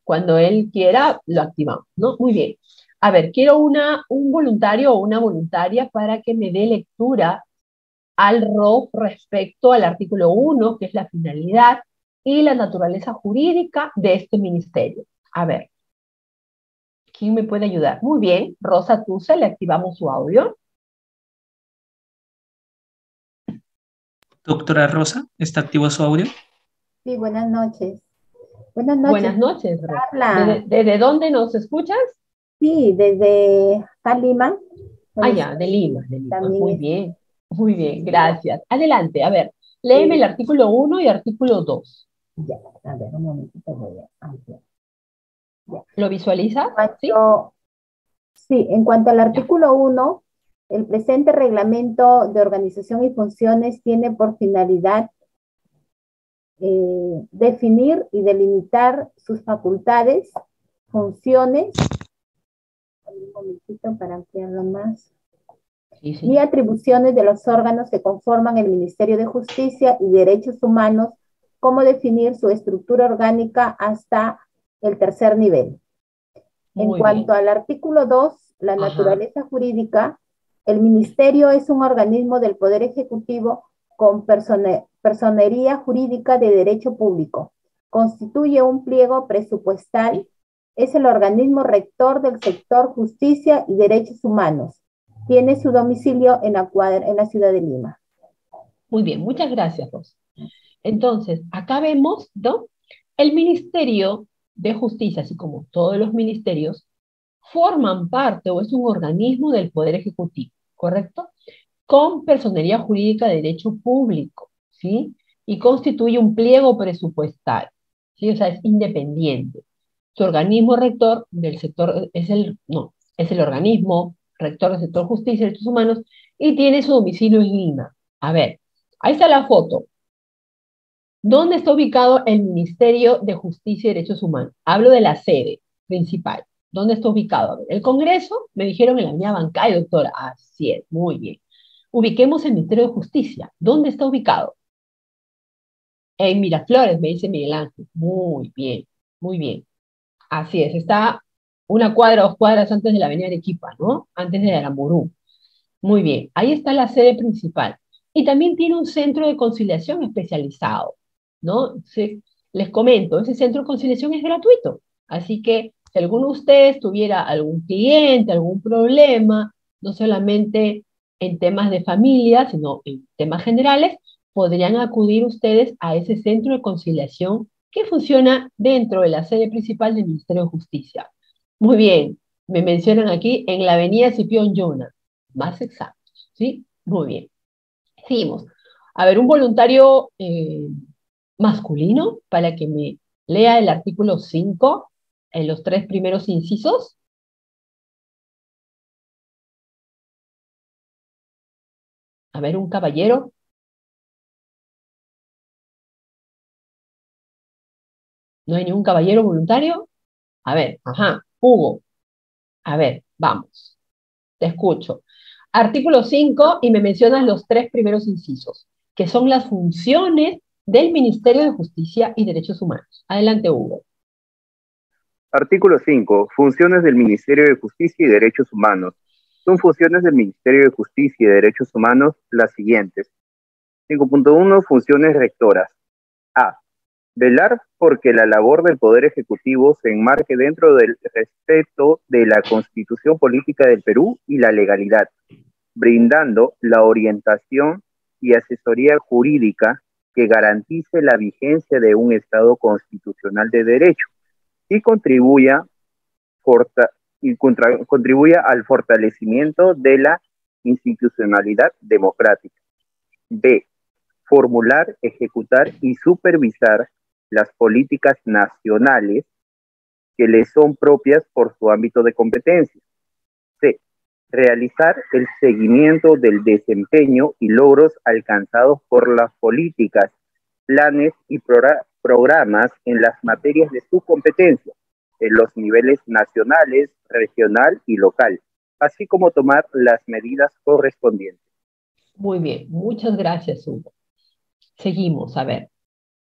Cuando él quiera, lo activamos, ¿no? Muy bien. A ver, quiero un voluntario o una voluntaria para que me dé lectura al ROC respecto al artículo 1, que es la finalidad y la naturaleza jurídica de este ministerio. A ver, ¿quién me puede ayudar? Muy bien, Rosa Tusa, le activamos su audio. Doctora Rosa, ¿está activo su audio? Sí, buenas noches. Buenas Buenas noches, noches, Rosa. Carla. ¿Desde dónde nos escuchas? Sí, desde acá Lima. Ah, Bueno, ya, de Lima, de Lima. también Muy bien, gracias. Adelante, a ver, léeme el artículo 1 y artículo 2. ya, a ver, un momentito voy a ampliar. Ya. ¿Lo visualizas? Sí, en cuanto al artículo 1, el presente reglamento de organización y funciones tiene por finalidad definir y delimitar sus facultades, funciones, un momentito para ampliarlo más, y atribuciones de los órganos que conforman el Ministerio de Justicia y Derechos Humanos, como definir su estructura orgánica hasta el tercer nivel. En cuanto al artículo 2, la naturaleza jurídica, el Ministerio es un organismo del Poder Ejecutivo con personería jurídica de derecho público. Constituye un pliego presupuestal, es el organismo rector del sector justicia y derechos humanos. Tiene su domicilio en la ciudad de Lima. Muy bien, muchas gracias, Rosa. Entonces, acá vemos, ¿no? El Ministerio de Justicia, así como todos los ministerios, forman parte o es un organismo del Poder Ejecutivo, ¿correcto? Con personería jurídica de derecho público, ¿sí? Y constituye un pliego presupuestal, ¿sí? O sea, es independiente. Su organismo rector del sector, es el organismo rector del sector justicia y derechos humanos y tiene su domicilio en Lima. A ver, ahí está la foto. ¿Dónde está ubicado el Ministerio de Justicia y Derechos Humanos? Hablo de la sede principal. ¿Dónde está ubicado? A ver, el Congreso, me dijeron en la Avenida Bancay, doctora. Así es, muy bien. Ubiquemos el Ministerio de Justicia. ¿Dónde está ubicado? En Miraflores, me dice Miguel Ángel. Muy bien, muy bien. Así es, está una cuadra, 2 cuadras antes de la avenida Arequipa, ¿no? Antes de Aramburú. Muy bien, ahí está la sede principal. Y también tiene un centro de conciliación especializado, ¿no? Sí, les comento, ese centro de conciliación es gratuito. Así que si alguno de ustedes tuviera algún cliente, algún problema, no solamente en temas de familia, sino en temas generales, podrían acudir ustedes a ese centro de conciliación que funciona dentro de la sede principal del Ministerio de Justicia. Muy bien, me mencionan aquí en la avenida Escipión Yuna, más exactos, ¿sí? Muy bien. Seguimos. A ver, un voluntario masculino para que me lea el artículo 5 en los 3 primeros incisos. A ver, un caballero. ¿No hay ningún caballero voluntario? A ver, ajá, Hugo. A ver, vamos. Te escucho. Artículo 5 y me mencionas los 3 primeros incisos, que son las funciones del Ministerio de Justicia y Derechos Humanos. Adelante, Hugo. Artículo 5. Funciones del Ministerio de Justicia y Derechos Humanos. Son funciones del Ministerio de Justicia y Derechos Humanos las siguientes. 5.1. Funciones rectoras. A. Velar porque la labor del Poder Ejecutivo se enmarque dentro del respeto de la Constitución Política del Perú y la legalidad, brindando la orientación y asesoría jurídica que garantice la vigencia de un Estado constitucional de derecho y contribuya al fortalecimiento de la institucionalidad democrática. B. Formular, ejecutar y supervisar las políticas nacionales que le son propias por su ámbito de competencia. C. Realizar el seguimiento del desempeño y logros alcanzados por las políticas, planes y programas en las materias de su competencia, en los niveles nacionales, regional y local, así como tomar las medidas correspondientes. Muy bien, muchas gracias, Hugo. Seguimos, a ver.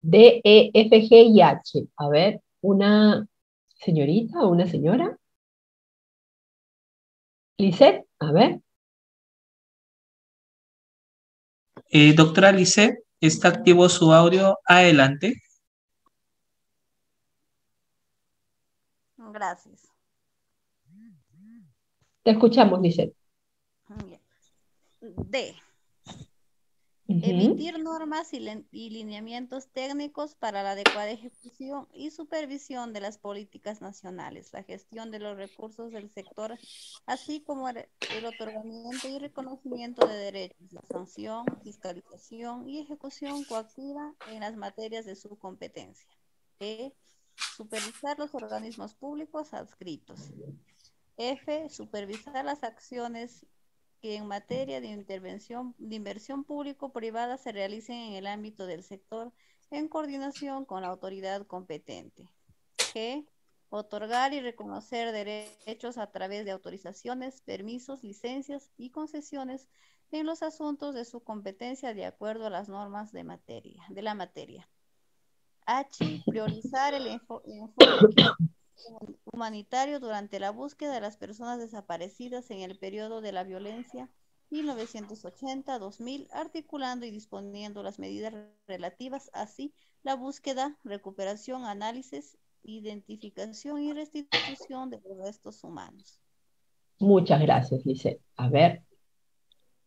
D, E, F, G y H. A ver, ¿una señorita o una señora? Lisette, a ver. Doctora Lisette, ¿está activo su audio? Adelante. Gracias. Te escuchamos, Lisette. D. Emitir normas y lineamientos técnicos para la adecuada ejecución y supervisión de las políticas nacionales, la gestión de los recursos del sector, así como el otorgamiento y reconocimiento de derechos, la sanción, fiscalización y ejecución coactiva en las materias de su competencia. E. Supervisar los organismos públicos adscritos. F. Supervisar las acciones que en materia de inversión público-privada se realicen en el ámbito del sector en coordinación con la autoridad competente. G. Otorgar y reconocer derechos a través de autorizaciones, permisos, licencias y concesiones en los asuntos de su competencia de acuerdo a las normas de la materia. H. Priorizar el enfoque humanitario durante la búsqueda de las personas desaparecidas en el periodo de la violencia 1980-2000, articulando y disponiendo las medidas relativas así la búsqueda, recuperación, análisis, identificación y restitución de los restos humanos. Muchas gracias, Lisette. A ver,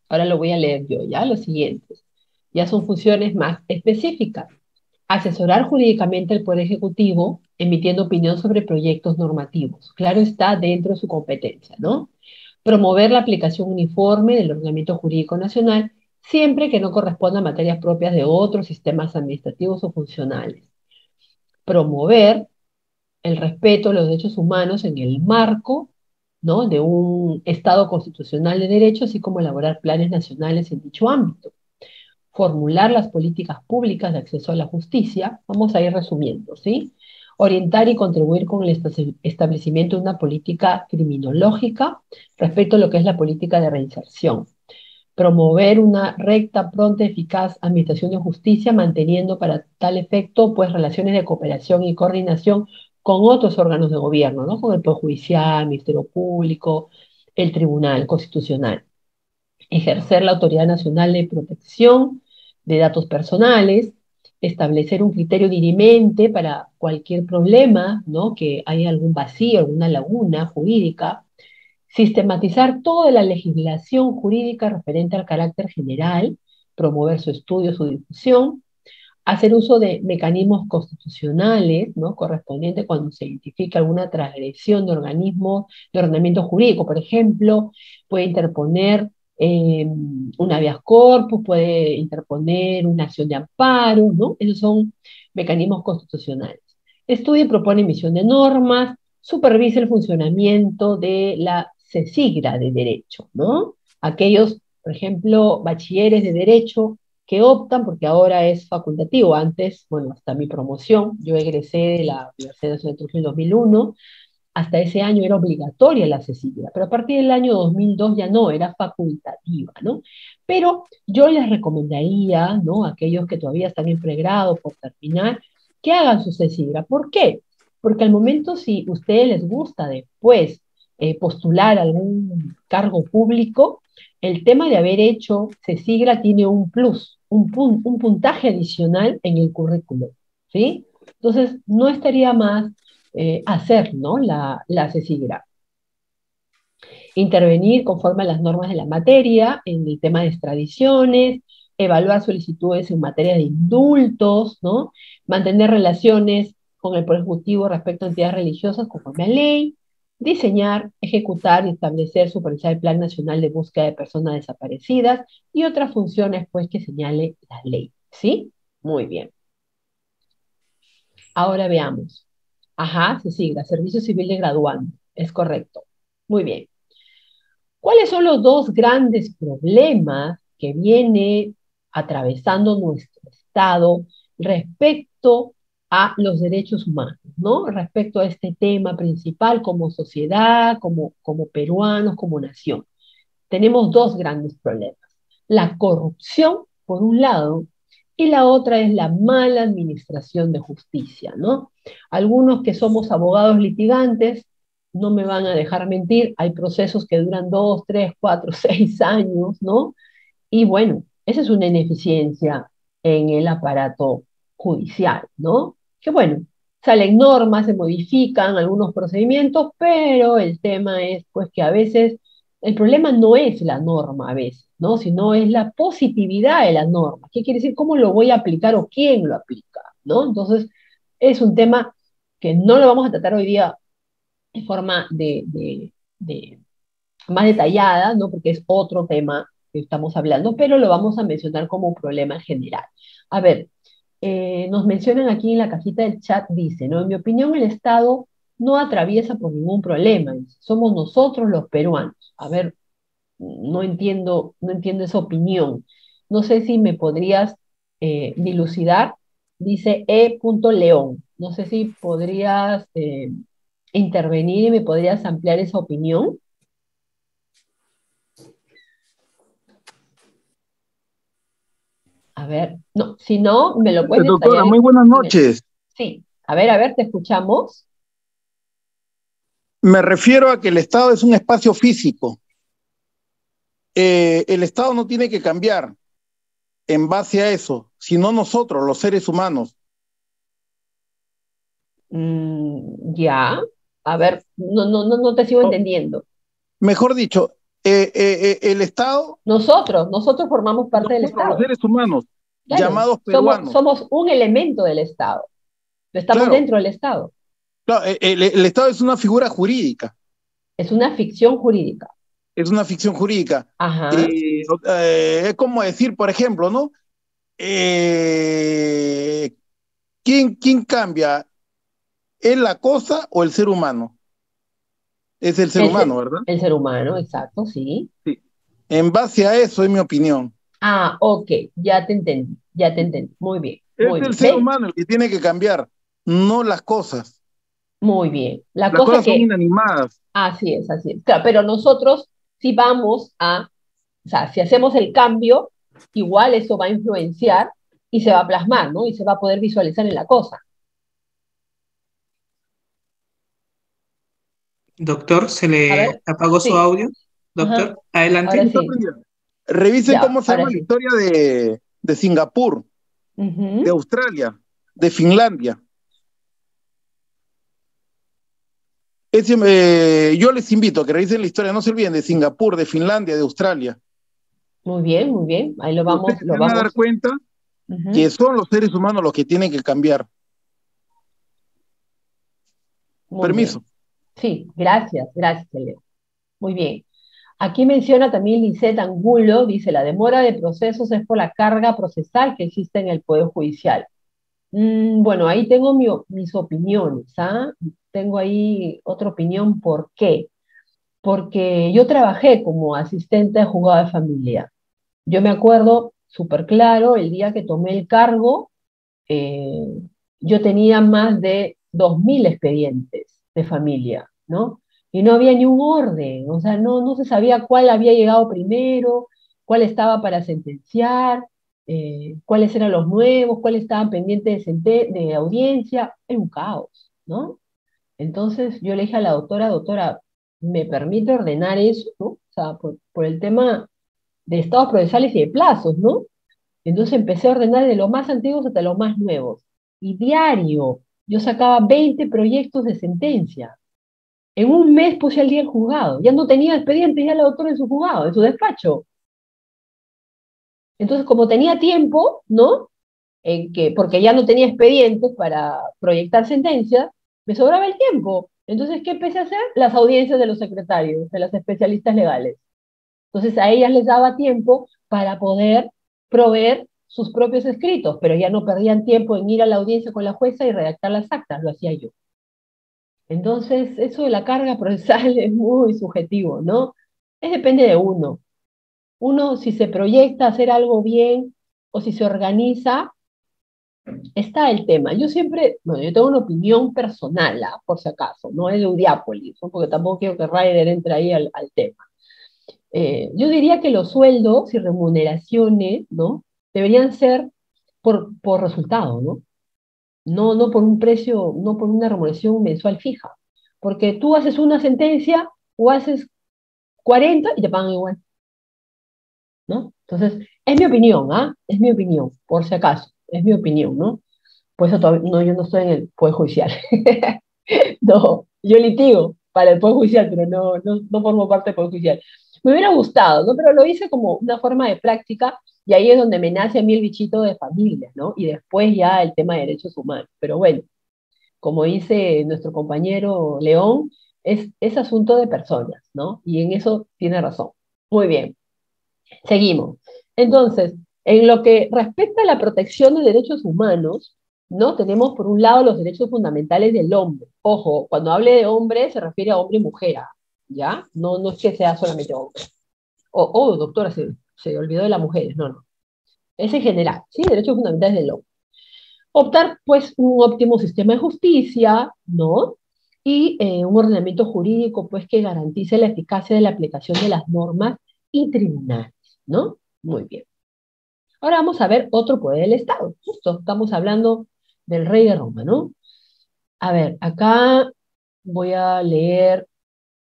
ahora lo voy a leer yo, ¿ya? Los siguientes. Ya son funciones más específicas. Asesorar jurídicamente al Poder Ejecutivo, emitiendo opinión sobre proyectos normativos. Claro, está dentro de su competencia, ¿no? Promover la aplicación uniforme del ordenamiento jurídico nacional, siempre que no corresponda a materias propias de otros sistemas administrativos o funcionales. Promover el respeto a los derechos humanos en el marco, ¿no?, de un Estado constitucional de derecho, así como elaborar planes nacionales en dicho ámbito. Formular las políticas públicas de acceso a la justicia, vamos a ir resumiendo, ¿sí? Orientar y contribuir con el establecimiento de una política criminológica respecto a lo que es la política de reinserción. Promover una recta, pronta, eficaz administración de justicia, manteniendo para tal efecto, pues, relaciones de cooperación y coordinación con otros órganos de gobierno, ¿no? Con el Poder Judicial, Ministerio Público, el Tribunal Constitucional. Ejercer la Autoridad Nacional de Protección de Datos Personales, establecer un criterio dirimente para cualquier problema, ¿no? Que haya algún vacío, alguna laguna jurídica, sistematizar toda la legislación jurídica referente al carácter general, promover su estudio, su difusión, hacer uso de mecanismos constitucionales, ¿no? Correspondientes cuando se identifica alguna transgresión de organismos de ordenamiento jurídico. Por ejemplo, puede interponer un habeas corpus, puede interponer una acción de amparo, ¿no? Esos son mecanismos constitucionales. Estudia y propone emisión de normas, supervisa el funcionamiento de la CECIGRA de Derecho, ¿no? Aquellos, por ejemplo, bachilleres de Derecho que optan, porque ahora es facultativo, antes, bueno, hasta mi promoción, yo egresé de la Universidad Nacional de Trujillo en 2001, hasta ese año era obligatoria la CECIGRA, pero a partir del año 2002 ya no, era facultativa, ¿no? Pero yo les recomendaría, ¿no? A aquellos que todavía están en pregrado por terminar, que hagan su CECIGRA. ¿Por qué? Porque al momento, si a ustedes les gusta después postular algún cargo público, el tema de haber hecho CECIGRA tiene un plus, un puntaje adicional en el currículum, ¿sí? Entonces, no estaría más hacer, ¿no? la CECIGRA. Intervenir conforme a las normas de la materia, en el tema de extradiciones, evaluar solicitudes en materia de indultos, ¿no? Mantener relaciones con el Poder Ejecutivo respecto a entidades religiosas conforme a ley, diseñar, ejecutar y establecer, supervisar el Plan Nacional de Búsqueda de Personas Desaparecidas y otras funciones, pues, que señale la ley, ¿sí? Muy bien. Ahora veamos. Ajá, CECIGRA, Servicio Civil de Graduando, es correcto. Muy bien. ¿Cuáles son los dos grandes problemas que viene atravesando nuestro Estado respecto a los derechos humanos, ¿no? Respecto a este tema principal como sociedad, como peruanos, como nación? Tenemos dos grandes problemas. La corrupción, por un lado, y la otra es la mala administración de justicia, ¿no? Algunos que somos abogados litigantes no me van a dejar mentir, hay procesos que duran 2, 3, 4, 6 años, ¿no? Y bueno, esa es una ineficiencia en el aparato judicial, ¿no? Que bueno, salen normas, se modifican algunos procedimientos, pero el tema es pues que a veces el problema no es la norma a veces, ¿no? Sino es la positividad de la norma. ¿Qué quiere decir? ¿Cómo lo voy a aplicar o quién lo aplica? ¿No? Entonces, es un tema que no lo vamos a tratar hoy día de forma más detallada, ¿no? Porque es otro tema que estamos hablando, pero lo vamos a mencionar como un problema general. A ver, nos mencionan aquí en la cajita del chat, dice, ¿no? En mi opinión, el Estado no atraviesa por ningún problema, dice, somos nosotros los peruanos. A ver, no entiendo esa opinión. No sé si me podrías dilucidar, dice E. León. No sé si podrías intervenir y me podrías ampliar esa opinión. A ver, no, si no, me lo puedes Doctora, detallar. muy buenas noches. Sí, a ver, te escuchamos. Me refiero a que el Estado es un espacio físico. El Estado no tiene que cambiar en base a eso, sino nosotros, los seres humanos. Ya, a ver, no te sigo entendiendo. Mejor dicho, el Estado... Nosotros formamos parte del Estado. Los seres humanos, claro, llamados peruanos. Somos un elemento del Estado. Estamos dentro del Estado. Claro, el Estado es una figura jurídica. Es una ficción jurídica. Es una ficción jurídica. Ajá. Es como decir, por ejemplo, ¿no? ¿Quién cambia? ¿Es la cosa o el ser humano? Es el ser humano, ¿verdad? El ser humano, exacto, sí. Sí. En base a eso es mi opinión. Ah, ok, ya te entendí. Muy bien. Es el ser humano el que tiene que cambiar, no las cosas. Muy bien. Las cosas son inanimadas. Así es. Claro, pero nosotros si vamos o sea, si hacemos el cambio, igual eso va a influenciar y se va a plasmar, ¿no? Y se va a poder visualizar en la cosa. Doctor, se A le ver, apagó su sí. audio. Doctor, Ajá. adelante. Ahora sí. Revisen Ya, cómo se ahora llama la sí. historia de Singapur, de Ujú. Australia, de Finlandia. Yo les invito a que revisen la historia, no se olviden de Singapur, de Finlandia, de Australia. Muy bien, muy bien. Ahí lo Y ustedes vamos, se van a dar cuenta que Ujú. son los seres humanos los que tienen que cambiar. Muy Permiso. bien. Sí, gracias, Leo. Muy bien. Aquí menciona también Lisette Angulo, dice, la demora de procesos es por la carga procesal que existe en el Poder Judicial. Bueno, ahí tengo mis opiniones, ¿ah? Tengo ahí otra opinión, ¿por qué? Porque yo trabajé como asistente de juzgado de familia. Yo me acuerdo súper claro, el día que tomé el cargo, eh, yo tenía más de 2.000 expedientes de familia, ¿no? Y no había ni un orden, o sea, no se sabía cuál había llegado primero, cuál estaba para sentenciar, cuáles eran los nuevos, cuáles estaban pendientes de audiencia, era un caos, ¿no? Entonces yo le dije a la doctora, ¿me permite ordenar eso, ¿no? O sea, por el tema de estados procesales y de plazos, ¿no? Entonces empecé a ordenar de los más antiguos hasta los más nuevos. Y diario, yo sacaba 20 proyectos de sentencia. En un mes puse al día el juzgado. Ya no tenía expediente, ya la doctora en su juzgado, en su despacho. Entonces, como tenía tiempo, ¿no? Porque ya no tenía expedientes para proyectar sentencias, me sobraba el tiempo. Entonces, ¿qué empecé a hacer? Las audiencias de los secretarios, de las especialistas legales. Entonces, a ellas les daba tiempo para poder proveer sus propios escritos, pero ya no perdían tiempo en ir a la audiencia con la jueza y redactar las actas, lo hacía yo. Entonces, eso de la carga procesal es muy subjetivo, ¿no? Depende de uno. Uno, si se proyecta hacer algo bien o si se organiza, está el tema. Yo siempre, bueno, yo tengo una opinión personal, por si acaso, no es de Udiápolis, ¿no? Porque tampoco quiero que Ryder entre ahí al tema. Yo diría que los sueldos y remuneraciones, ¿no? Deberían ser por resultado, ¿no? No por un precio, no por una remuneración mensual fija. Porque tú haces una sentencia o haces 40 y te pagan igual, ¿no? Entonces, es mi opinión, ¿ah? Es mi opinión, por si acaso, es mi opinión, ¿no? Por eso todavía, no, yo no estoy en el Poder Judicial. No, yo litigo para el Poder Judicial, pero no formo parte del Poder Judicial. Me hubiera gustado, ¿no? Pero lo hice como una forma de práctica y ahí es donde me nace a mí el bichito de familia, ¿no? Y después ya el tema de derechos humanos. Pero bueno, como dice nuestro compañero León, es asunto de personas, ¿no? Y en eso tiene razón. Muy bien, seguimos. Entonces, en lo que respecta a la protección de derechos humanos, ¿no? Tenemos por un lado los derechos fundamentales del hombre. Ojo, cuando hable de hombre se refiere a hombre y mujer, ¿ya? No es que sea solamente hombre. Doctora, se olvidó de las mujeres, no. Es en general, ¿sí? Derechos fundamentales del hombre. Optar, pues, un óptimo sistema de justicia, ¿no? Y un ordenamiento jurídico, pues, que garantice la eficacia de la aplicación de las normas y tribunales, ¿no? Muy bien. Ahora vamos a ver otro poder del Estado. Justo estamos hablando del rey de Roma, ¿no? A ver, acá voy a leer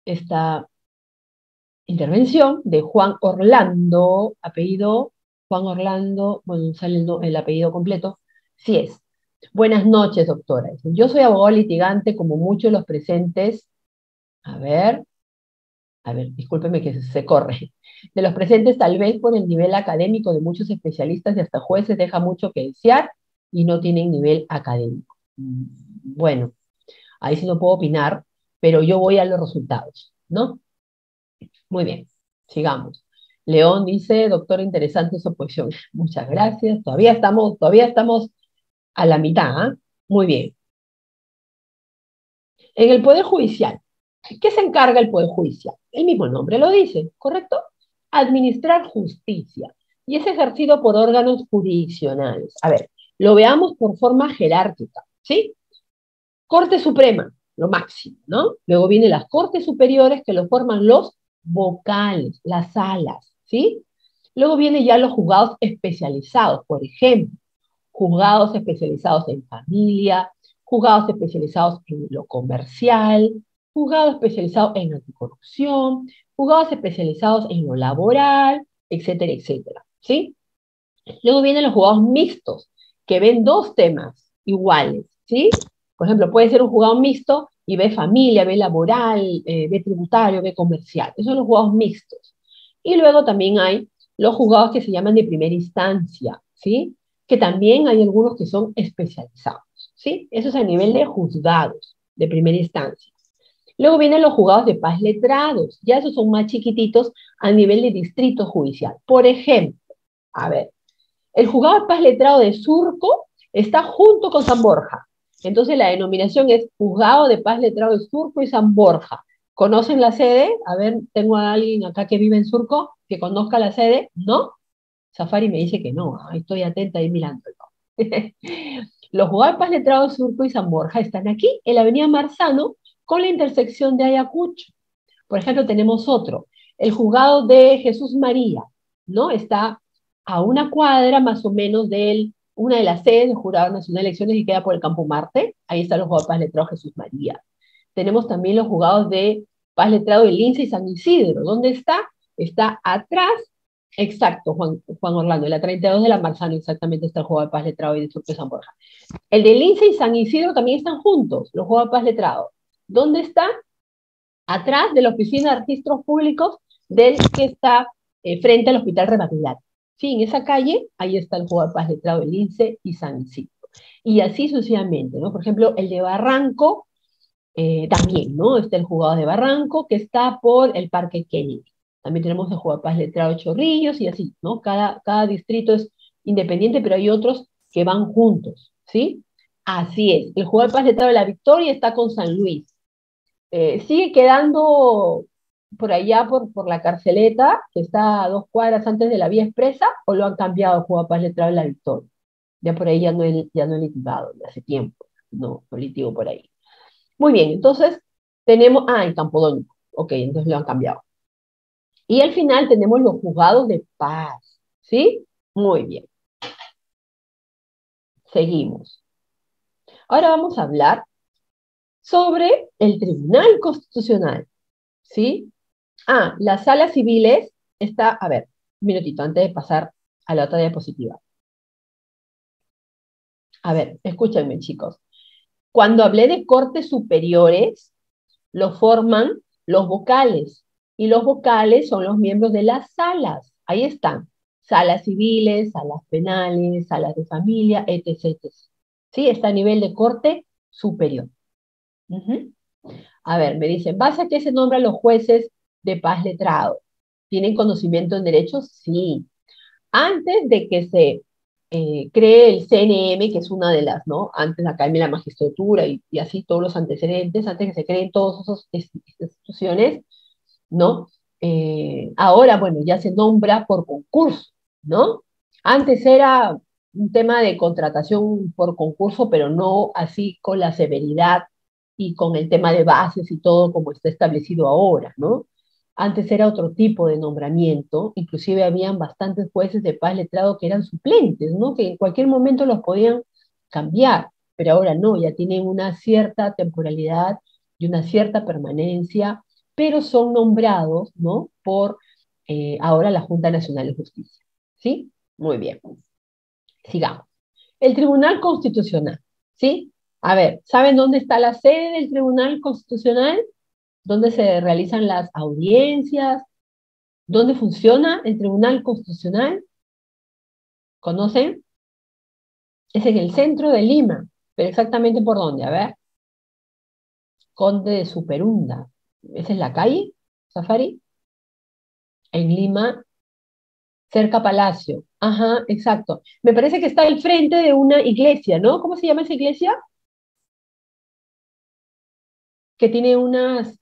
esta intervención de Juan Orlando, apellido Juan Orlando, bueno, sale el apellido completo, sí es. Buenas noches, doctora. Yo soy abogado litigante como muchos de los presentes. A ver, discúlpeme que se corre. De los presentes, tal vez por el nivel académico de muchos especialistas y hasta jueces, deja mucho que desear y no tienen nivel académico. Bueno, ahí sí no puedo opinar, pero yo voy a los resultados, ¿no? Muy bien, sigamos. León dice, doctora, interesante su posición. Muchas gracias. Todavía estamos a la mitad, ¿eh? Muy bien. En el Poder Judicial, ¿qué se encarga el Poder Judicial? El mismo nombre lo dice, ¿correcto? Administrar justicia. Y es ejercido por órganos jurisdiccionales. A ver, lo veamos por forma jerárquica, ¿sí? Corte Suprema, lo máximo, ¿no? Luego vienen las Cortes Superiores que lo forman los vocales, las salas, ¿sí? Luego vienen ya los juzgados especializados, por ejemplo, juzgados especializados en familia, juzgados especializados en lo comercial, juzgados especializados en anticorrupción, juzgados especializados en lo laboral, etcétera, etcétera, ¿sí? Luego vienen los juzgados mixtos, que ven dos temas iguales, ¿sí? Por ejemplo, puede ser un juzgado mixto y ve familia, ve laboral, ve tributario, ve comercial. Esos son los juzgados mixtos. Y luego también hay los juzgados que se llaman de primera instancia, ¿sí? Que también hay algunos que son especializados, ¿sí? Eso es a nivel de juzgados de primera instancia. Luego vienen los juzgados de paz letrados, ya esos son más chiquititos a nivel de distrito judicial. Por ejemplo, a ver, el juzgado de paz letrado de Surco está junto con San Borja. Entonces la denominación es juzgado de paz letrado de Surco y San Borja. ¿Conocen la sede? A ver, tengo a alguien acá que vive en Surco que conozca la sede. ¿No? Safari me dice que no. Ahí estoy atenta ahí mirándolo. Los juzgados de paz letrado de Surco y San Borja están aquí, en la avenida Marzano, con la intersección de Ayacucho. Por ejemplo, tenemos otro, el juzgado de Jesús María, ¿no? Está a una cuadra más o menos de una de las sedes del Jurado Nacional de Elecciones que queda por el Campo Marte. Ahí está el juzgado de paz letrado Jesús María. Tenemos también los juzgados de paz letrado de Lince y San Isidro. ¿Dónde está? Está atrás, exacto, Juan Orlando, en la 32 de la Marzano exactamente está el juzgado de paz letrado y de Surco y San Borja. El de Lince y San Isidro también están juntos, los juzgados de paz letrado. ¿Dónde está? Atrás de la oficina de registros públicos del que está frente al Hospital Rematilar. Sí, en esa calle, ahí está el juzgado de paz letrado de Lince y San Isidro. Y así sucesivamente, ¿no? Por ejemplo, el de Barranco, también, ¿no? Está el juzgado de Barranco, que está por el Parque Kennedy. También tenemos el juzgado de paz letrado de Chorrillos y así, ¿no? Cada distrito es independiente, pero hay otros que van juntos, ¿sí? Así es. El juzgado de paz letrado de La Victoria está con San Luis. Sigue quedando por allá, por la Carceleta, que está a 2 cuadras antes de la Vía Expresa, o lo han cambiado el juzgado de paz letrado de La Victoria. Ya por ahí ya no he litigado, ya hace tiempo, no litigo por ahí. Muy bien, entonces tenemos, en Campodónico, ok, entonces lo han cambiado. Y al final tenemos los juzgados de paz, ¿sí? Muy bien. Seguimos. Ahora vamos a hablar sobre el Tribunal Constitucional, ¿sí? Las salas civiles está, a ver, un minutito antes de pasar a la otra diapositiva. A ver, escúchenme, chicos. Cuando hablé de cortes superiores, lo forman los vocales, y los vocales son los miembros de las salas. Ahí están, salas civiles, salas penales, salas de familia, etc, etc. ¿Sí? Está a nivel de corte superior. A ver, me dicen, ¿base a qué se nombran los jueces de paz letrado? ¿Tienen conocimiento en derechos? Sí. Antes de que se cree el CNM, que es una de las, ¿no? Antes la Academia de la Magistratura y así todos los antecedentes, antes que se creen todas esas instituciones, ¿no? Ahora, bueno, ya se nombra por concurso, ¿no? Antes era un tema de contratación por concurso, pero no así con la severidad y con el tema de bases y todo como está establecido ahora, ¿no? Antes era otro tipo de nombramiento, inclusive habían bastantes jueces de paz letrado que eran suplentes, ¿no? Que en cualquier momento los podían cambiar, pero ahora no, ya tienen una cierta temporalidad y una cierta permanencia, pero son nombrados, ¿no? Por ahora la Junta Nacional de Justicia, ¿sí? Muy bien. Sigamos. El Tribunal Constitucional, ¿sí? A ver, ¿saben dónde está la sede del Tribunal Constitucional? ¿Dónde se realizan las audiencias? ¿Dónde funciona el Tribunal Constitucional? ¿Conocen? Es en el centro de Lima, pero exactamente por dónde, a ver. Conde de Superunda. ¿Esa es la calle, Safari? En Lima, cerca Palacio. Ajá, exacto. Me parece que está al frente de una iglesia, ¿no? ¿Cómo se llama esa iglesia? Que tiene unas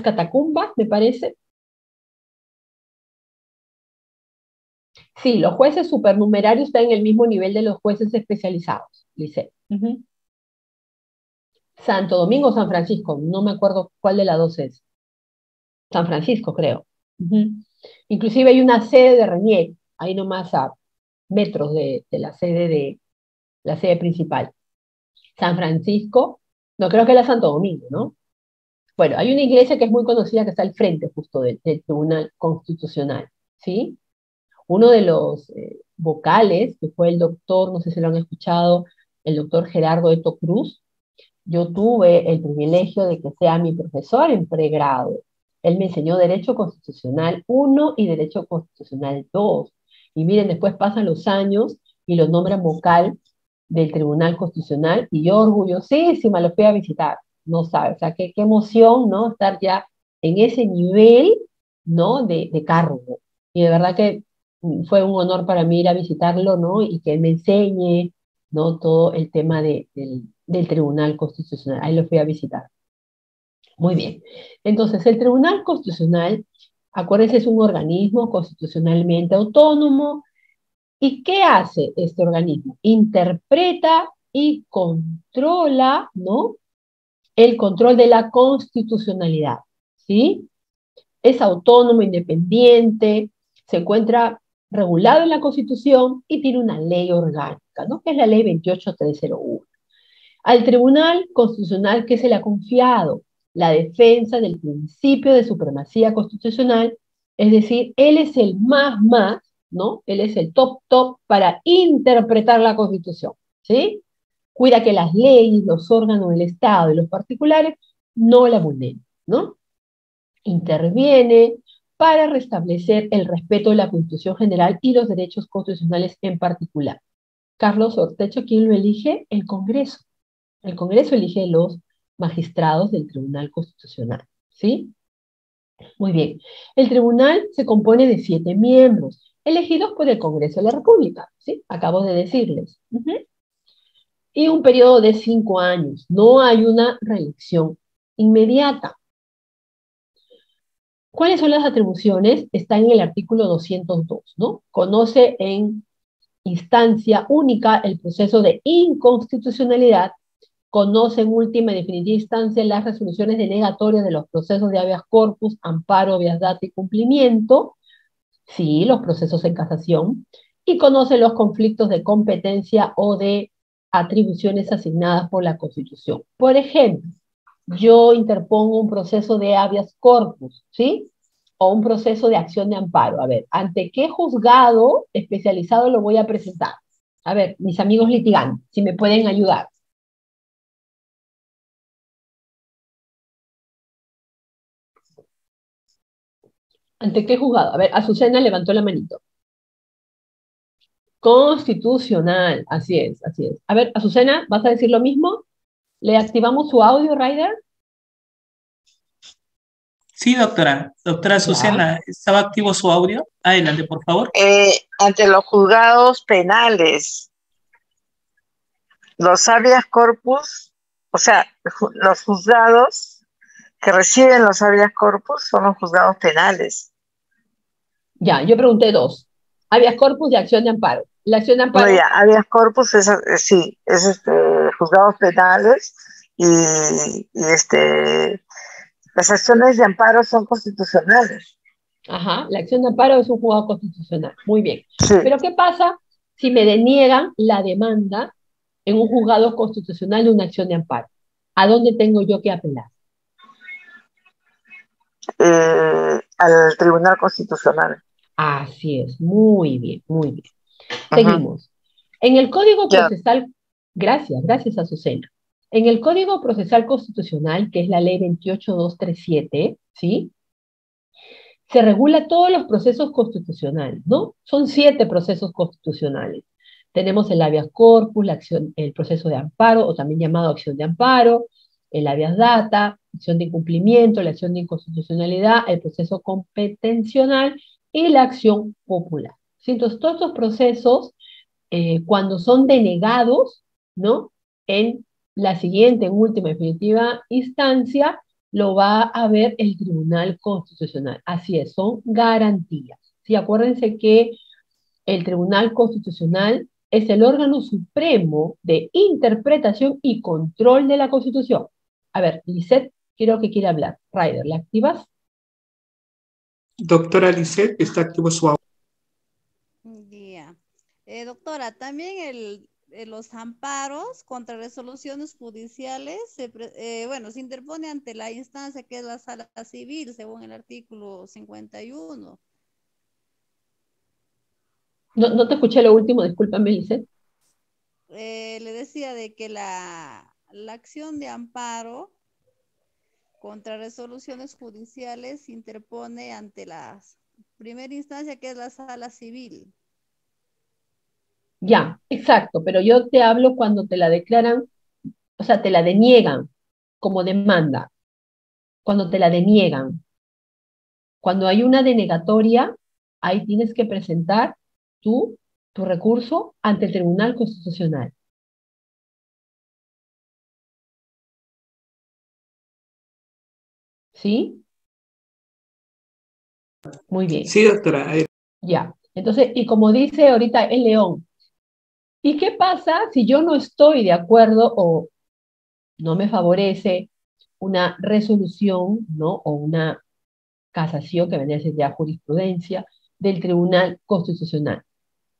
catacumbas, me parece. Sí, los jueces supernumerarios están en el mismo nivel de los jueces especializados, dice. Santo Domingo o San Francisco, no me acuerdo cuál de las dos es. San Francisco, creo. Inclusive hay una sede de Reñé, ahí nomás a metros de la sede principal. San Francisco, no creo que era Santo Domingo, ¿no? Bueno, hay una iglesia que es muy conocida que está al frente justo del Tribunal Constitucional, ¿sí? Uno de los vocales, que fue el doctor, no sé si lo han escuchado, el doctor Gerardo Eto Cruz. Yo tuve el privilegio de que sea mi profesor en pregrado. Él me enseñó Derecho Constitucional 1 y Derecho Constitucional 2. Y miren, después pasan los años y lo nombran vocal del Tribunal Constitucional, y yo orgullosísima lo fui a visitar. No sabes, o sea, qué emoción, ¿no? Estar ya en ese nivel, ¿no? De cargo. Y de verdad que fue un honor para mí ir a visitarlo, ¿no? Y que él me enseñe, ¿no? Todo el tema del Tribunal Constitucional. Ahí lo fui a visitar. Muy bien. Entonces, el Tribunal Constitucional, acuérdense, es un organismo constitucionalmente autónomo. ¿Y qué hace este organismo? Interpreta y controla, ¿no? El control de la constitucionalidad, ¿sí? Es autónomo, independiente, se encuentra regulado en la Constitución y tiene una ley orgánica, ¿no? Que es la ley 28301. Al Tribunal Constitucional, ¿qué se le ha confiado? La defensa del principio de supremacía constitucional, es decir, él es el más, ¿no? Él es el top para interpretar la Constitución, ¿sí? Cuida que las leyes, los órganos del Estado y los particulares no la vulneren, ¿no? Interviene para restablecer el respeto de la Constitución general y los derechos constitucionales en particular. Carlos Ortecho, ¿quién lo elige? El Congreso. El Congreso elige los magistrados del Tribunal Constitucional, ¿sí? Muy bien. El tribunal se compone de 7 miembros, elegidos por el Congreso de la República, ¿sí? Acabo de decirles. Y un periodo de 5 años. No hay una reelección inmediata. ¿Cuáles son las atribuciones? Está en el artículo 202, ¿no? Conoce en instancia única el proceso de inconstitucionalidad, conoce en última y definitiva instancia las resoluciones denegatorias de los procesos de habeas corpus, amparo, habeas data y cumplimiento, sí, los procesos en casación, y conoce los conflictos de competencia o de atribuciones asignadas por la Constitución. Por ejemplo, yo interpongo un proceso de habeas corpus, ¿sí? O un proceso de acción de amparo. A ver, ¿ante qué juzgado especializado lo voy a presentar? A ver, mis amigos litigantes, si me pueden ayudar. ¿Ante qué juzgado? A ver, Azucena levantó la manito. Constitucional, así es, así es. A ver, Azucena, ¿vas a decir lo mismo? ¿Le activamos su audio, Ryder? Sí, doctora. Doctora Azucena, ¿estaba activo su audio? Adelante, por favor. Ante los juzgados penales, los habeas corpus, o sea, los juzgados que reciben los habeas corpus son los juzgados penales. Ya, yo pregunté 2. Habeas corpus y acción de amparo. La acción de amparo. No, ya, habeas corpus es sí, es juzgados penales y las acciones de amparo son constitucionales. Ajá, la acción de amparo es un juzgado constitucional. Muy bien. Sí. Pero ¿qué pasa si me deniegan la demanda en un juzgado constitucional de una acción de amparo? ¿A dónde tengo yo que apelar? Al Tribunal Constitucional. Así es, muy bien, muy bien. Seguimos. En el Código Procesal, gracias Azucena. En el Código Procesal Constitucional, que es la ley 28237, ¿sí? Se regula todos los procesos constitucionales, ¿no? Son 7 procesos constitucionales. Tenemos el habeas corpus, el proceso de amparo, o también llamado acción de amparo, el habeas data, acción de incumplimiento, la acción de inconstitucionalidad, el proceso competencional y la acción popular. ¿Sí? Entonces, todos estos procesos, cuando son denegados, ¿no? En la siguiente, en última y definitiva instancia, lo va a ver el Tribunal Constitucional. Así es, son garantías. ¿Sí? Acuérdense que el Tribunal Constitucional es el órgano supremo de interpretación y control de la Constitución. A ver, Lisette, creo que quiere hablar. Ryder, ¿la activas? Doctora Lisette, está activo su audio. Doctora, también los amparos contra resoluciones judiciales se interpone ante la instancia que es la sala civil, según el artículo 51. No te escuché lo último, discúlpame, Lisset. Le decía de que la acción de amparo contra resoluciones judiciales se interpone ante la primera instancia que es la sala civil. Ya, exacto, pero yo te hablo cuando te la declaran, o sea, te la deniegan como demanda, cuando te la deniegan. Cuando hay una denegatoria, ahí tienes que presentar tu recurso ante el Tribunal Constitucional. ¿Sí? Muy bien. Sí, doctora. Ya. Entonces, y como dice ahorita el León, ¿y qué pasa si yo no estoy de acuerdo o no me favorece una resolución, ¿no? O una casación, que vendría a ser ya jurisprudencia, del Tribunal Constitucional?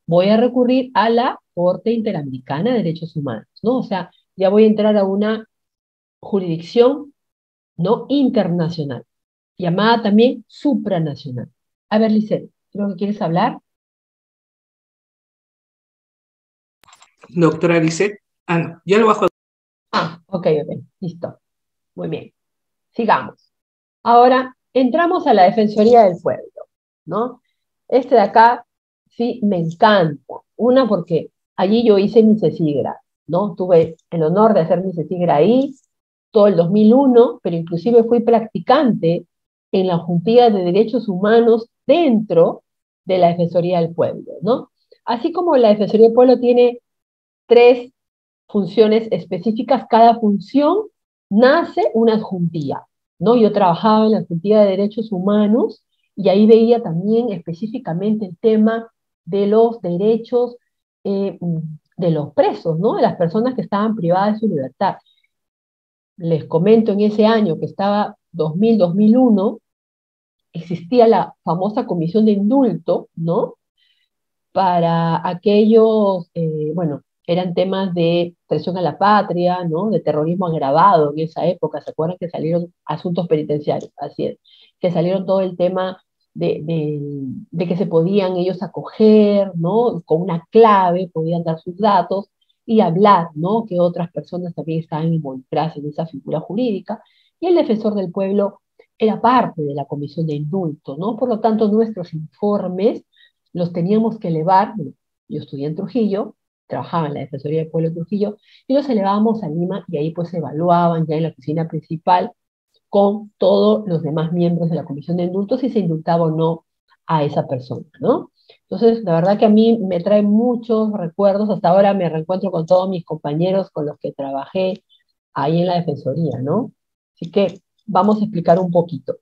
Voy a recurrir a la Corte Interamericana de Derechos Humanos, ¿no? O sea, ya voy a entrar a una jurisdicción, ¿no? Internacional, llamada también supranacional. A ver, Lisset, creo que quieres hablar. Doctora Lisset. No, ya lo bajo. Ok, listo. Muy bien. Sigamos. Ahora, entramos a la Defensoría del Pueblo, ¿no? Este de acá, sí, me encanta. Una, porque allí yo hice mi CECIGRA, ¿no? Tuve el honor de hacer mi CECIGRA ahí, todo el 2001, pero inclusive fui practicante en la Juntilla de Derechos Humanos dentro de la Defensoría del Pueblo, ¿no? Así como la Defensoría del Pueblo tiene 3 funciones específicas, cada función nace una juntilla, ¿no? Yo trabajaba en la Juntilla de Derechos Humanos y ahí veía también específicamente el tema de los derechos de los presos, ¿no? De las personas que estaban privadas de su libertad. Les comento, en ese año que estaba 2000-2001, existía la famosa comisión de indulto, ¿no? Para aquellos, eran temas de traición a la patria, ¿no? De terrorismo agravado en esa época. ¿Se acuerdan que salieron asuntos penitenciarios? Así es, que salieron todo el tema de que se podían ellos acoger, ¿no? Con una clave, podían dar sus datos y hablar, ¿no? Que otras personas también estaban involucradas en esa figura jurídica. Y el defensor del pueblo era parte de la comisión de indulto, ¿no? Por lo tanto, nuestros informes los teníamos que elevar. Bueno, yo estudié en Trujillo, trabajaba en la Defensoría del Pueblo de Trujillo, y los elevábamos a Lima y ahí pues se evaluaban ya en la oficina principal con todos los demás miembros de la comisión de indultos si se indultaba o no a esa persona, ¿no? Entonces, la verdad que a mí me trae muchos recuerdos. Hasta ahora me reencuentro con todos mis compañeros con los que trabajé ahí en la Defensoría, ¿no? Así que vamos a explicar un poquito.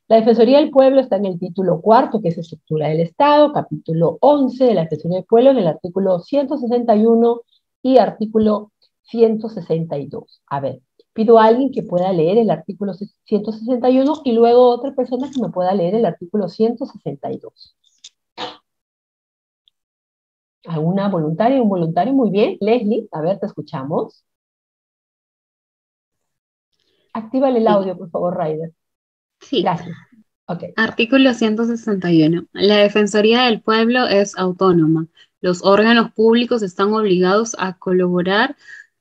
La Defensoría del Pueblo está en el título 4, que es Estructura del Estado, capítulo 11 de la Defensoría del Pueblo, en el artículo 161 y artículo 162. A ver, pido a alguien que pueda leer el artículo 161 y luego otra persona que me pueda leer el artículo 162. ¿Alguna voluntaria, un voluntario? Muy bien. Leslie, a ver, te escuchamos. Actívale el audio, por favor, Ryder. Sí. Gracias. Okay. Artículo 161. La Defensoría del Pueblo es autónoma. Los órganos públicos están obligados a colaborar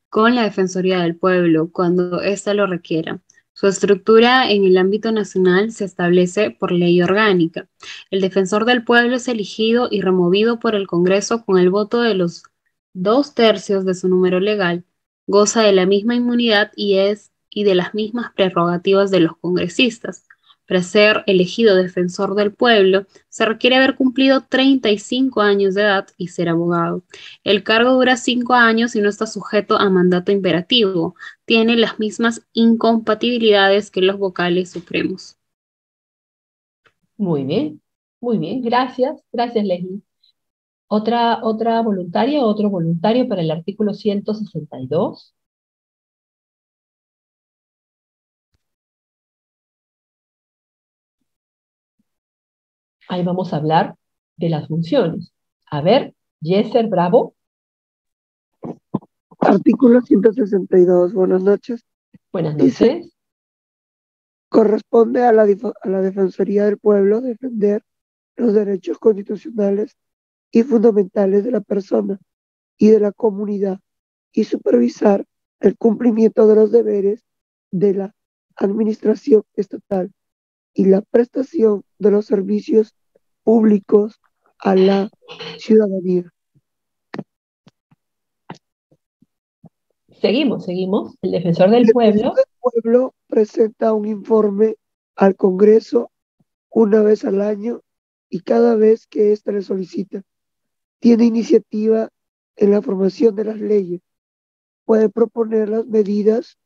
con la Defensoría del Pueblo cuando ésta lo requiera. Su estructura en el ámbito nacional se establece por ley orgánica. El defensor del pueblo es elegido y removido por el Congreso con el voto de los 2/3 de su número legal. Goza de la misma inmunidad y de las mismas prerrogativas de los congresistas. Para ser elegido defensor del pueblo, se requiere haber cumplido 35 años de edad y ser abogado. El cargo dura 5 años y no está sujeto a mandato imperativo. Tiene las mismas incompatibilidades que los vocales supremos. Muy bien, gracias. Gracias, Leslie. ¿Otra voluntaria o otro voluntario para el artículo 162? Ahí vamos a hablar de las funciones. A ver, Yeser Bravo. Artículo 162. Buenas noches. Buenas Dice, noches. corresponde a la Defensoría del Pueblo defender los derechos constitucionales y fundamentales de la persona y de la comunidad y supervisar el cumplimiento de los deberes de la administración estatal y la prestación de los servicios públicos a la ciudadanía. Seguimos. El defensor del pueblo. El pueblo presenta un informe al Congreso una vez al año y cada vez que éste le solicita. Tiene iniciativa en la formación de las leyes. Puede proponer las medidas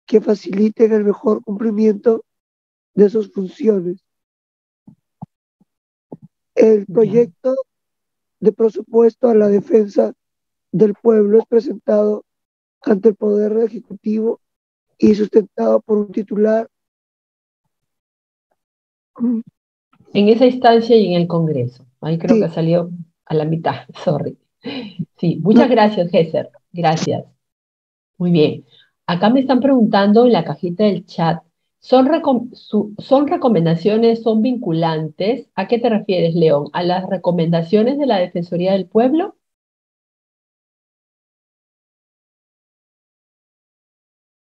que faciliten el mejor cumplimiento de sus funciones. El proyecto de presupuesto a la defensa del pueblo es presentado ante el Poder Ejecutivo y sustentado por un titular. En esa instancia y en el Congreso. Ahí creo que salió a la mitad, sorry. Sí, muchas gracias, Gesser. Gracias. Muy bien. Acá me están preguntando en la cajita del chat, ¿son recomendaciones, son vinculantes? ¿A qué te refieres, León? ¿A las recomendaciones de la Defensoría del Pueblo?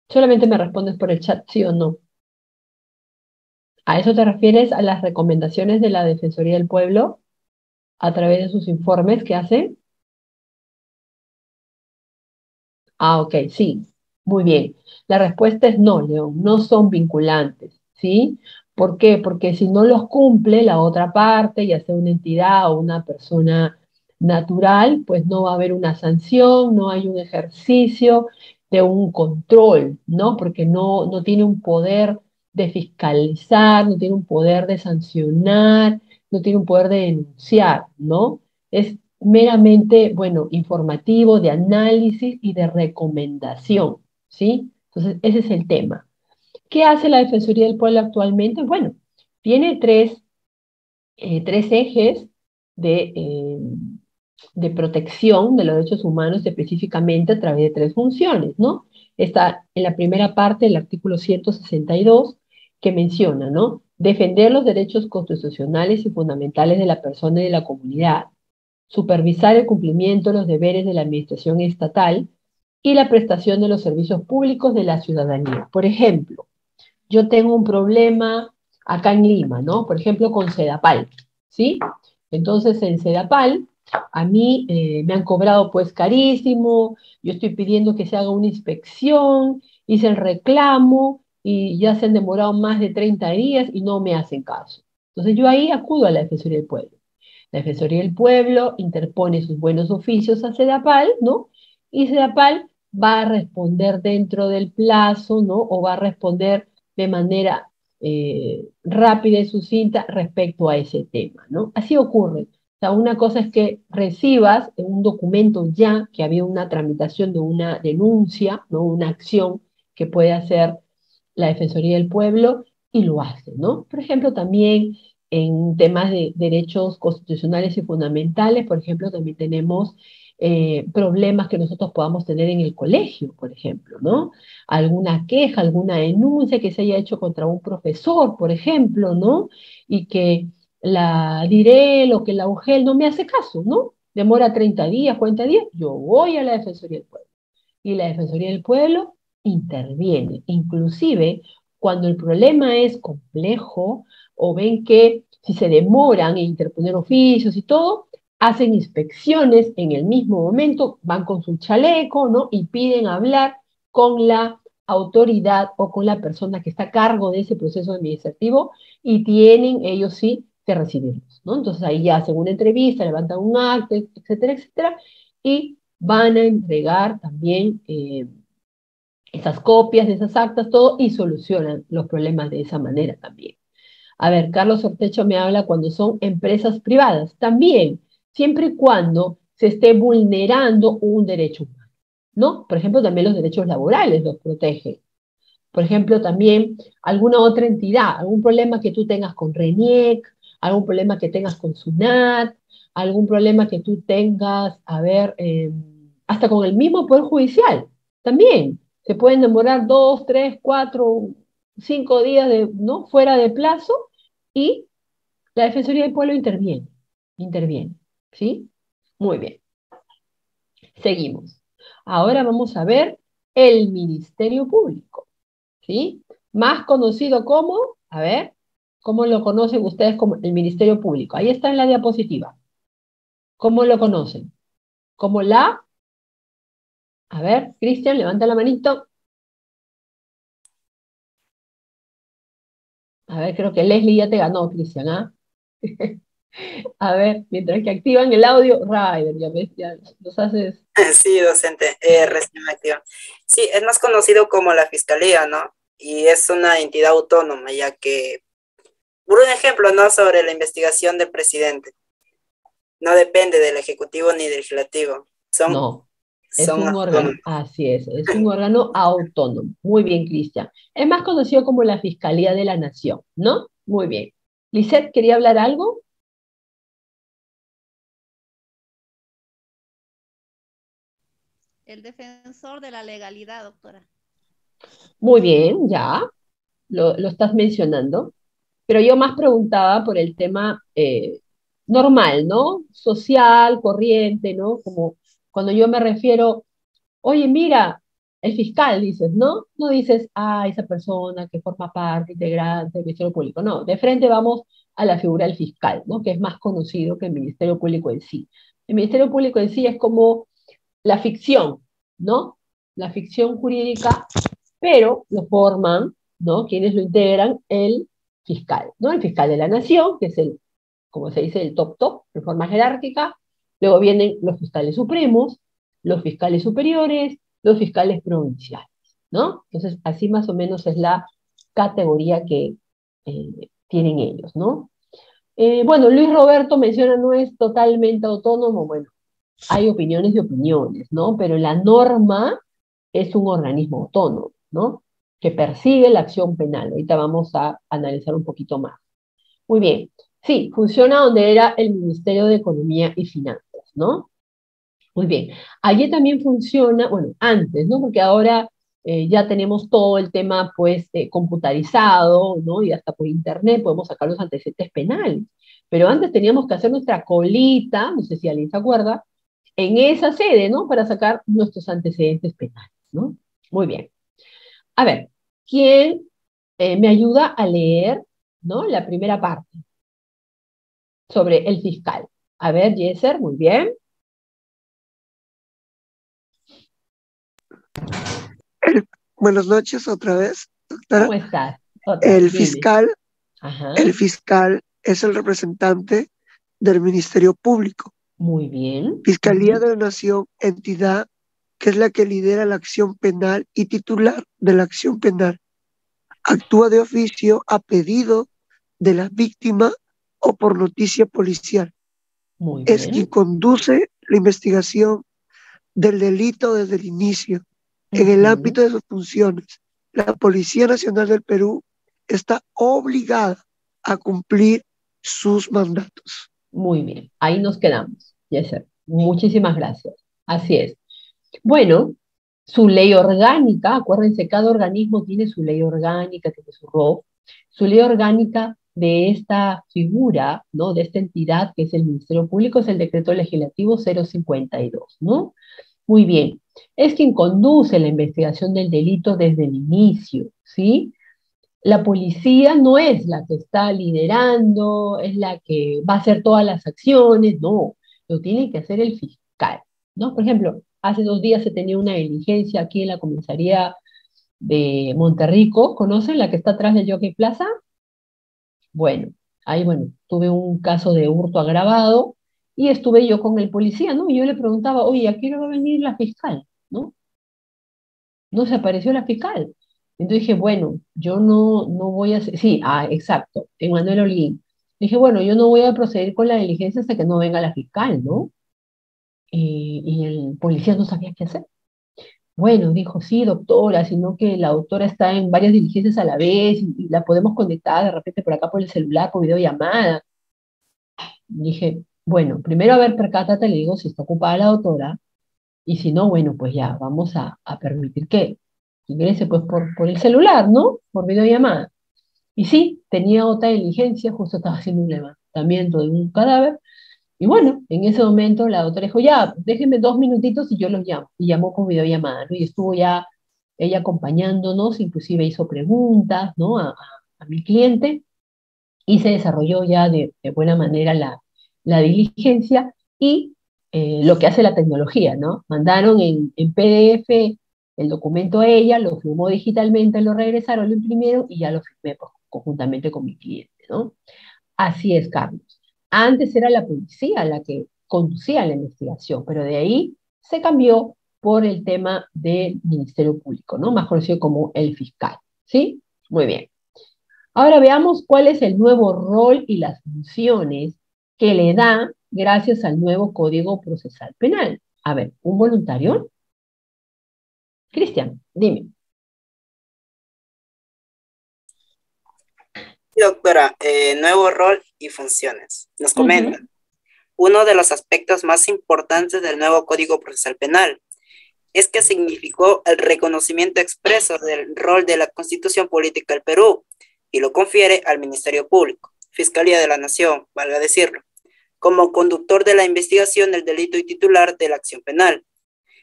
Solamente me respondes por el chat, sí o no. ¿A eso te refieres, a las recomendaciones de la Defensoría del Pueblo a través de sus informes que hacen? Ok, sí, muy bien. La respuesta es no, León, no son vinculantes, ¿sí? ¿Por qué? Porque si no los cumple la otra parte, ya sea una entidad o una persona natural, pues no va a haber una sanción, no hay un ejercicio de un control, ¿no? Porque no tiene un poder de fiscalizar, no tiene un poder de sancionar, no tiene un poder de denunciar, ¿no? Es meramente, bueno, informativo, de análisis y de recomendación, ¿sí? Entonces, ese es el tema. ¿Qué hace la Defensoría del Pueblo actualmente? Bueno, tiene tres ejes de protección de los derechos humanos específicamente a través de tres funciones, ¿no? Está en la primera parte del artículo 162 que menciona, ¿no? Defender los derechos constitucionales y fundamentales de la persona y de la comunidad, supervisar el cumplimiento de los deberes de la administración estatal y la prestación de los servicios públicos de la ciudadanía. Por ejemplo, yo tengo un problema acá en Lima, ¿no? Por ejemplo, con Sedapal, ¿sí? Entonces, en Sedapal, a mí me han cobrado pues carísimo, yo estoy pidiendo que se haga una inspección, hice el reclamo y ya se han demorado más de 30 días y no me hacen caso. Entonces, yo ahí acudo a la Defensoría del Pueblo. La Defensoría del Pueblo interpone sus buenos oficios a Sedapal, ¿no? Y Sedapal va a responder dentro del plazo, ¿no? O va a responder de manera rápida y sucinta respecto a ese tema, ¿no? Así ocurre. O sea, una cosa es que recibas un documento ya que había una tramitación de una denuncia, ¿no? Una acción que puede hacer la Defensoría del Pueblo y lo hace, ¿no? Por ejemplo, también en temas de derechos constitucionales y fundamentales, por ejemplo, también tenemos problemas que nosotros podamos tener en el colegio, por ejemplo, ¿no? Alguna queja, alguna denuncia que se haya hecho contra un profesor, por ejemplo, ¿no? Y que la DIREL o que la UGEL no me hace caso, ¿no? Demora 30 días, 40 días, yo voy a la Defensoría del Pueblo. Y la Defensoría del Pueblo interviene, inclusive cuando el problema es complejo o ven que si se demoran en interponer oficios y todo, hacen inspecciones en el mismo momento, van con su chaleco, ¿no? Y piden hablar con la autoridad o con la persona que está a cargo de ese proceso administrativo y tienen ellos sí que recibirlos, ¿no? Entonces ahí ya hacen una entrevista, levantan un acta, etcétera, etcétera, y van a entregar también esas copias de esas actas, todo, y solucionan los problemas de esa manera también. A ver, Carlos Ortecho me habla cuando son empresas privadas. También, siempre y cuando se esté vulnerando un derecho humano, ¿no? Por ejemplo, también los derechos laborales los protege. Por ejemplo, también alguna otra entidad, algún problema que tú tengas con RENIEC, algún problema que tengas con SUNAT, algún problema que tú tengas, a ver, hasta con el mismo Poder Judicial, también. Se pueden demorar 2, 3, 4, 5 días ¿no? fuera de plazo y la Defensoría del Pueblo interviene, ¿sí? Muy bien. Seguimos. Ahora vamos a ver el Ministerio Público, ¿sí? Más conocido como, a ver, ¿cómo lo conocen ustedes como el Ministerio Público? Ahí está en la diapositiva. ¿Cómo lo conocen? Como a ver, Cristian, levanta la manito. A ver, creo que Leslie ya te ganó, Cristian, ¿ah? A ver, mientras que activan el audio, Ryder, ya ves, ya los haces. Sí, docente, recién me activa. Sí, es más conocido como la Fiscalía, ¿no? Y es una entidad autónoma, ya que, por un ejemplo, ¿no? Sobre la investigación del presidente. No depende del Ejecutivo ni del Legislativo. No, es un órgano, así es un órgano autónomo. Muy bien, Cristian. Es más conocido como la Fiscalía de la Nación, ¿no? Muy bien. Lisette, ¿quería hablar algo? El defensor de la legalidad, doctora. Muy bien, ya, lo estás mencionando. Pero yo más preguntaba por el tema normal, ¿no? Social, corriente, ¿no? Como cuando yo me refiero, oye, mira, el fiscal, dices, ¿no? No dices, esa persona que forma parte integrante del Ministerio Público. No, de frente vamos a la figura del fiscal, ¿no? Que es más conocido que el Ministerio Público en sí. El Ministerio Público en sí es como la ficción, ¿no? La ficción jurídica, pero lo forman, ¿no? Quienes lo integran, el fiscal, ¿no? El fiscal de la nación, que es como se dice, el top, de forma jerárquica. Luego vienen los fiscales supremos, los fiscales superiores, los fiscales provinciales, ¿no? Entonces, así más o menos es la categoría que tienen ellos, ¿no? Bueno, Luis Roberto menciona no es totalmente autónomo, bueno, hay opiniones y opiniones, ¿no? Pero la norma es un organismo autónomo, ¿no? Que persigue la acción penal. Ahorita vamos a analizar un poquito más. Muy bien. Sí, funciona donde era el Ministerio de Economía y Finanzas, ¿no? Muy bien. Allí también funciona, bueno, antes, ¿no? Porque ahora ya tenemos todo el tema, pues, computarizado, ¿no? Y hasta por internet podemos sacar los antecedentes penales. Pero antes teníamos que hacer nuestra colita, no sé si alguien se acuerda, en esa sede, ¿no? Para sacar nuestros antecedentes penales, ¿no? Muy bien. A ver, ¿quién me ayuda a leer, ¿no? La primera parte sobre el fiscal. A ver, Yeser, muy bien. Buenas noches otra vez, doctora. ¿Cómo estás? El fiscal es el representante del Ministerio Público. Muy bien. Fiscalía de la Nación, entidad que es la que lidera la acción penal y titular de la acción penal. Actúa de oficio a pedido de la víctima o por noticia policial. Muy bien. Es quien conduce la investigación del delito desde el inicio. En el ámbito de sus funciones, la Policía Nacional del Perú está obligada a cumplir sus mandatos. Muy bien, ahí nos quedamos, Yeser. Muchísimas gracias. Así es. Bueno, su ley orgánica, acuérdense, cada organismo tiene su ley orgánica, tiene su ROF, su ley orgánica de esta figura, ¿no? De esta entidad que es el Ministerio Público, es el Decreto Legislativo 052, ¿no? Muy bien. Es quien conduce la investigación del delito desde el inicio, ¿sí? La policía no es la que está liderando, es la que va a hacer todas las acciones, no, lo tiene que hacer el fiscal, ¿no? Por ejemplo, hace 2 días se tenía una diligencia aquí en la comisaría de Monterrico, ¿conocen la que está atrás del Jockey Plaza? Bueno, ahí, bueno, tuve un caso de hurto agravado y estuve yo con el policía, ¿no? Y yo le preguntaba, oye, ¿a qué hora va a venir la fiscal? ¿No? No se apareció la fiscal. Entonces dije, bueno, yo no voy a hacer, sí, exacto, Emanuel Olguín. Dije, bueno, yo no voy a proceder con la diligencia hasta que no venga la fiscal, ¿no? Y el policía no sabía qué hacer. Bueno, dijo, sí, doctora, sino que la doctora está en varias diligencias a la vez y la podemos conectar de repente por acá por el celular, por videollamada. Dije, bueno, primero a ver, percátate, le digo, si está ocupada la doctora, Y si no, bueno, pues ya, vamos a permitir que ingrese pues por el celular, ¿no? Por videollamada. Y sí, tenía otra diligencia, justo estaba haciendo un levantamiento de un cadáver, y bueno, en ese momento la doctora dijo, ya, déjenme 2 minutitos y yo los llamo. Y llamó con videollamada, ¿no? Y estuvo ya ella acompañándonos, inclusive hizo preguntas, ¿no? A mi cliente, y se desarrolló ya de buena manera la diligencia y lo que hace la tecnología, ¿no? Mandaron en PDF el documento a ella, lo firmó digitalmente, lo regresaron, lo imprimieron y ya lo firmé pues, conjuntamente con mi cliente, ¿no? Así es, Carlos. Antes era la policía la que conducía la investigación, pero de ahí se cambió por el tema del Ministerio Público, ¿no? Más conocido como el fiscal, ¿sí? Muy bien. Ahora veamos cuál es el nuevo rol y las funciones que le da gracias al nuevo Código Procesal Penal. A ver, ¿un voluntario? Cristian, dime. Doctora, nuevo rol y funciones. Nos comentan. Uno de los aspectos más importantes del nuevo Código Procesal Penal es que significó el reconocimiento expreso del rol de la Constitución Política del Perú y lo confiere al Ministerio Público, Fiscalía de la Nación, valga decirlo, como conductor de la investigación del delito y titular de la acción penal.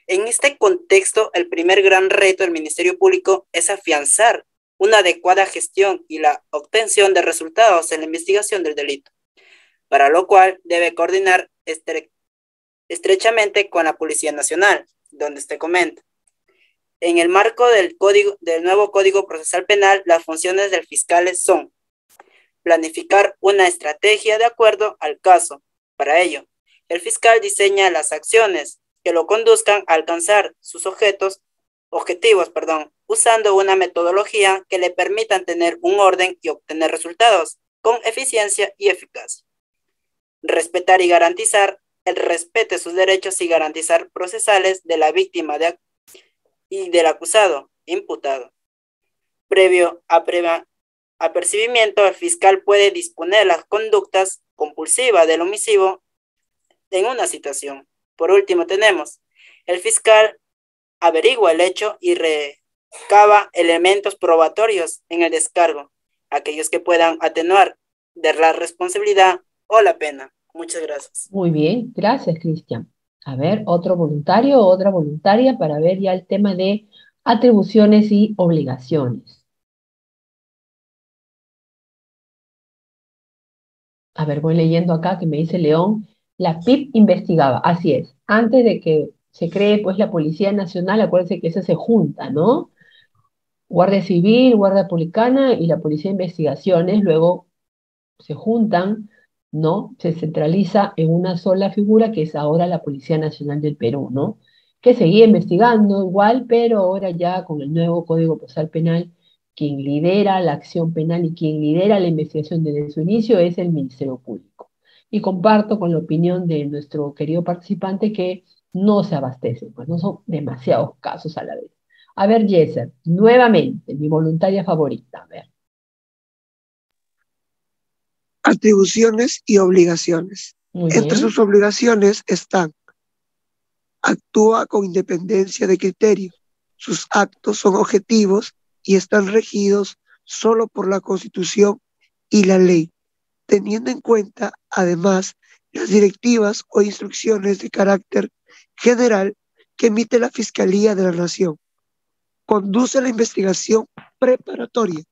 En este contexto, el primer gran reto del Ministerio Público es afianzar una adecuada gestión y la obtención de resultados en la investigación del delito, para lo cual debe coordinar estrechamente con la Policía Nacional, donde se comenta. En el marco del nuevo Código Procesal Penal, las funciones del fiscal son planificar una estrategia de acuerdo al caso. Para ello, el fiscal diseña las acciones que lo conduzcan a alcanzar sus objetivos, usando una metodología que le permitan tener un orden y obtener resultados con eficiencia y eficacia. Respetar y garantizar el respeto de sus derechos y garantizar procesales de la víctima y del acusado, imputado. Previo apercibimiento, el fiscal puede disponer las conductas compulsivas del omisivo en una situación. Por último tenemos, el fiscal averigua el hecho y recaba elementos probatorios en el descargo, aquellos que puedan atenuar de la responsabilidad o la pena. Muchas gracias. Muy bien, gracias, Cristian. A ver, otro voluntario o otra voluntaria para ver ya el tema de atribuciones y obligaciones. A ver, voy leyendo acá que me dice León, la PIP investigaba, así es, antes de que se cree pues la Policía Nacional, acuérdense que esa se junta, ¿no? Guardia Civil, Guardia Republicana y la Policía de Investigaciones, luego se juntan, ¿no? Se centraliza en una sola figura que es ahora la Policía Nacional del Perú, ¿no? Que seguía investigando igual, pero ahora ya con el nuevo Código Procesal Penal, quien lidera la acción penal y quien lidera la investigación desde su inicio es el Ministerio Público. Y comparto con la opinión de nuestro querido participante que no se abastecen, pues no son demasiados casos a la vez. A ver, Yeser, nuevamente, mi voluntaria favorita, a ver. Atribuciones y obligaciones. Entre sus obligaciones están: actúa con independencia de criterio, sus actos son objetivos y están regidos solo por la Constitución y la ley, teniendo en cuenta, además, las directivas o instrucciones de carácter general que emite la Fiscalía de la Nación. Conduce la investigación preparatoria.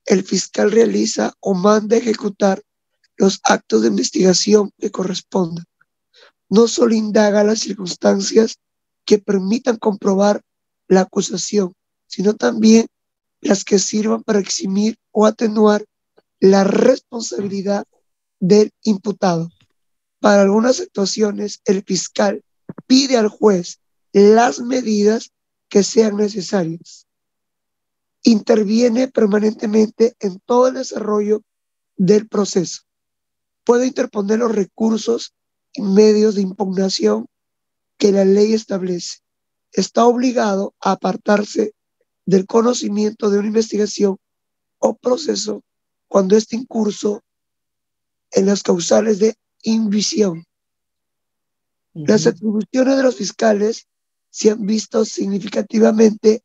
El fiscal realiza o manda ejecutar los actos de investigación que correspondan. No solo indaga las circunstancias que permitan comprobar la acusación, sino también las que sirvan para eximir o atenuar la responsabilidad del imputado. Para algunas actuaciones, el fiscal pide al juez las medidas que sean necesarias. Interviene permanentemente en todo el desarrollo del proceso. Puede interponer los recursos y medios de impugnación que la ley establece. Está obligado a apartarse del conocimiento de una investigación o proceso cuando esté en curso en las causales de invicción. Las atribuciones de los fiscales se han visto significativamente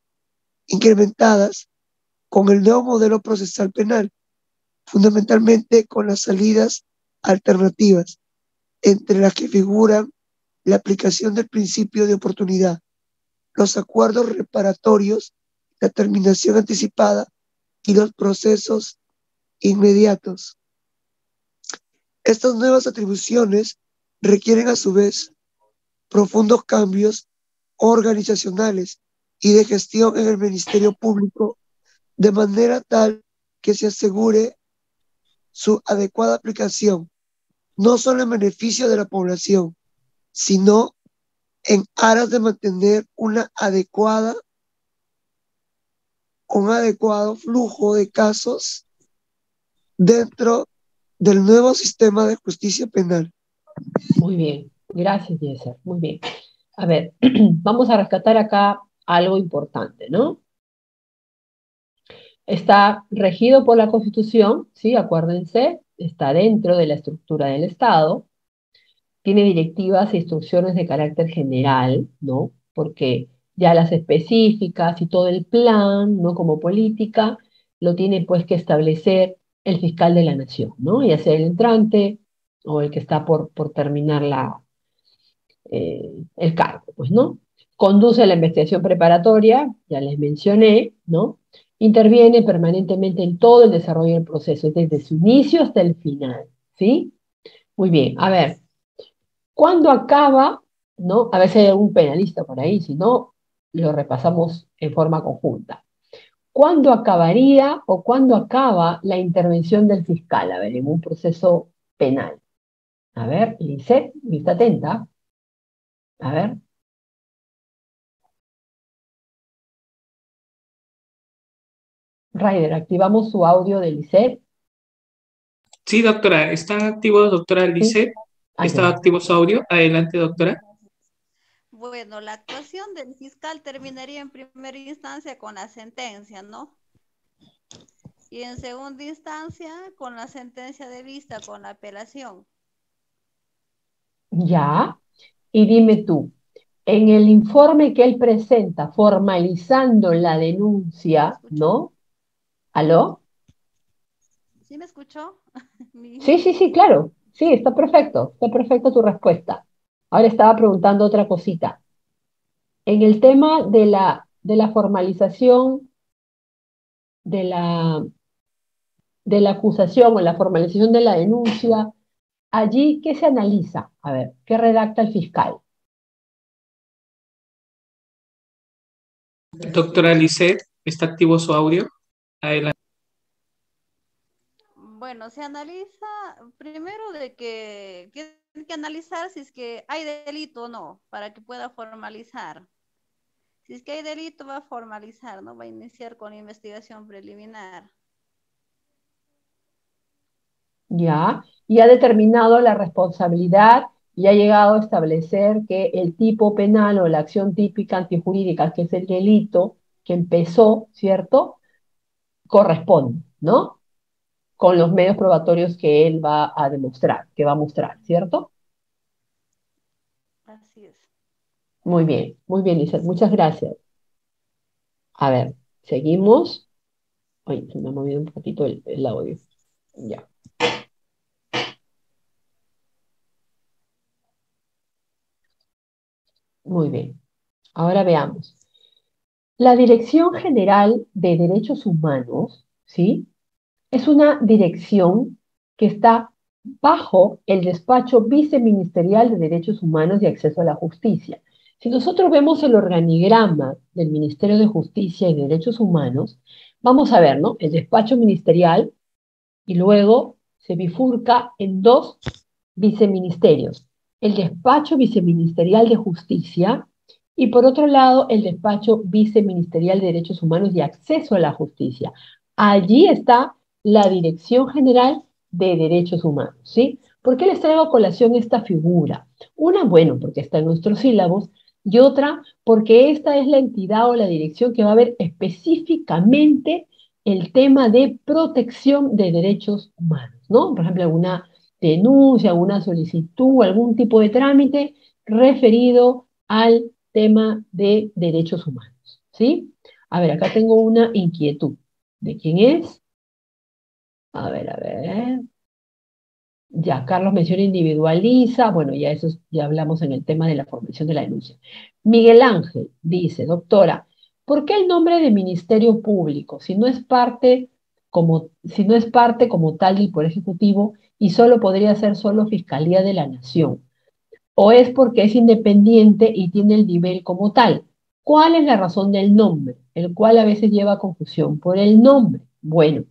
incrementadas con el nuevo modelo procesal penal, fundamentalmente con las salidas alternativas, entre las que figuran la aplicación del principio de oportunidad, los acuerdos reparatorios, la terminación anticipada y los procesos inmediatos. Estas nuevas atribuciones requieren a su vez profundos cambios organizacionales y de gestión en el Ministerio Público, de manera tal que se asegure su adecuada aplicación, no solo en beneficio de la población, sino en aras de mantener un adecuado flujo de casos dentro del nuevo sistema de justicia penal. Muy bien, gracias, Yeser, muy bien. A ver, vamos a rescatar acá algo importante, ¿no? Está regido por la Constitución, ¿sí? Acuérdense, está dentro de la estructura del Estado, tiene directivas e instrucciones de carácter general, ¿no? Porque ya las específicas y todo el plan, ¿no? Como política, lo tiene pues que establecer el fiscal de la nación, ¿no? Ya sea el entrante o el que está por terminar el cargo, pues, ¿no? Conduce la investigación preparatoria, ya les mencioné, ¿no? Interviene permanentemente en todo el desarrollo del proceso, desde su inicio hasta el final, ¿sí? Muy bien, a ver, ¿cuándo acaba, no? A ver si hay algún penalista por ahí, si no, lo repasamos en forma conjunta. ¿Cuándo acabaría o cuándo acaba la intervención del fiscal? A ver, en un proceso penal. A ver, Lisette, vista atenta. A ver. Ryder, activamos su audio de Lisette. Sí, doctora, ¿están activos, doctora Lisette? ¿Está activo su audio? Adelante, doctora. Bueno, la actuación del fiscal terminaría en primera instancia con la sentencia, ¿no? Y en segunda instancia con la sentencia de vista, con la apelación. Ya. Y dime tú, en el informe que él presenta formalizando la denuncia, ¿no? ¿Aló? ¿Sí me escuchó? Sí, claro. Sí, está perfecto tu respuesta. Ahora estaba preguntando otra cosita. En el tema de la formalización de la acusación o la formalización de la denuncia, allí, ¿qué se analiza? A ver, ¿qué redacta el fiscal? Doctora Lisette, ¿está activo su audio? Adelante. Bueno, se analiza primero de que tiene que analizar si es que hay delito o no, para que pueda formalizar. Si es que hay delito, va a formalizar, ¿no? Va a iniciar con investigación preliminar. Ya, y ha determinado la responsabilidad y ha llegado a establecer que el tipo penal o la acción típica antijurídica, que es el delito que empezó, ¿cierto? Corresponde, ¿no? Con los medios probatorios que él va a demostrar, que va a mostrar, ¿cierto? Así es. Muy bien, Lizeth, muchas gracias. A ver, seguimos. Ay, se me ha movido un poquito el audio. Ya. Muy bien. Ahora veamos. La Dirección General de Derechos Humanos, ¿sí? Es una dirección que está bajo el despacho viceministerial de Derechos Humanos y Acceso a la Justicia. Si nosotros vemos el organigrama del Ministerio de Justicia y Derechos Humanos, vamos a ver, ¿no? El despacho ministerial y luego se bifurca en dos viceministerios. El despacho viceministerial de Justicia y por otro lado el despacho viceministerial de Derechos Humanos y Acceso a la Justicia. Allí está la Dirección General de Derechos Humanos, ¿sí? ¿Por qué les traigo a colación esta figura? Una, bueno, porque está en nuestros sílabos, y otra, porque esta es la entidad o la dirección que va a ver específicamente el tema de protección de derechos humanos, ¿no? Por ejemplo, alguna denuncia, alguna solicitud, algún tipo de trámite, referido al tema de derechos humanos, ¿sí? A ver, acá tengo una inquietud. ¿De quién es? A ver. Ya, Carlos menciona individualiza, bueno, ya eso ya hablamos en el tema de la formación de la denuncia. Miguel Ángel dice, doctora, ¿por qué el nombre de Ministerio Público si no es parte como tal del Poder Ejecutivo y solo podría ser solo Fiscalía de la Nación? ¿O es porque es independiente y tiene el nivel como tal? ¿Cuál es la razón del nombre? El cual a veces lleva a confusión por el nombre. Bueno,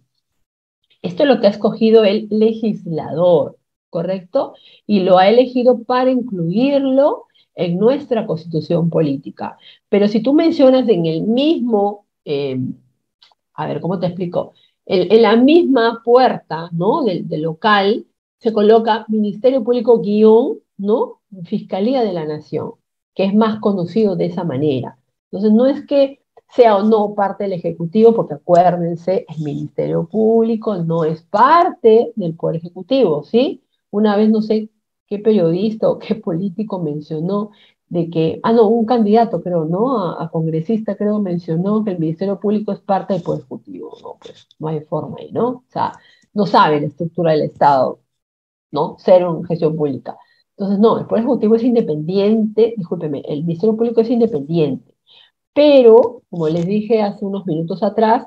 esto es lo que ha escogido el legislador, ¿correcto? Y lo ha elegido para incluirlo en nuestra constitución política. Pero si tú mencionas en el mismo, a ver, ¿cómo te explico? En la misma puerta, ¿no? Del local, se coloca Ministerio Público guión, ¿no? Fiscalía de la Nación, que es más conocido de esa manera. Entonces, no es que sea o no parte del Ejecutivo, porque acuérdense, el Ministerio Público no es parte del Poder Ejecutivo, ¿sí? Una vez no sé qué periodista o qué político mencionó de que, no, un candidato creo, ¿no? A congresista creo mencionó que el Ministerio Público es parte del Poder Ejecutivo. No, pues no hay forma ahí, ¿no? O sea, no sabe la estructura del Estado, ¿no? Cero en gestión pública. Entonces, no, el Poder Ejecutivo es independiente, discúlpeme, el Ministerio Público es independiente, pero, como les dije hace unos minutos atrás,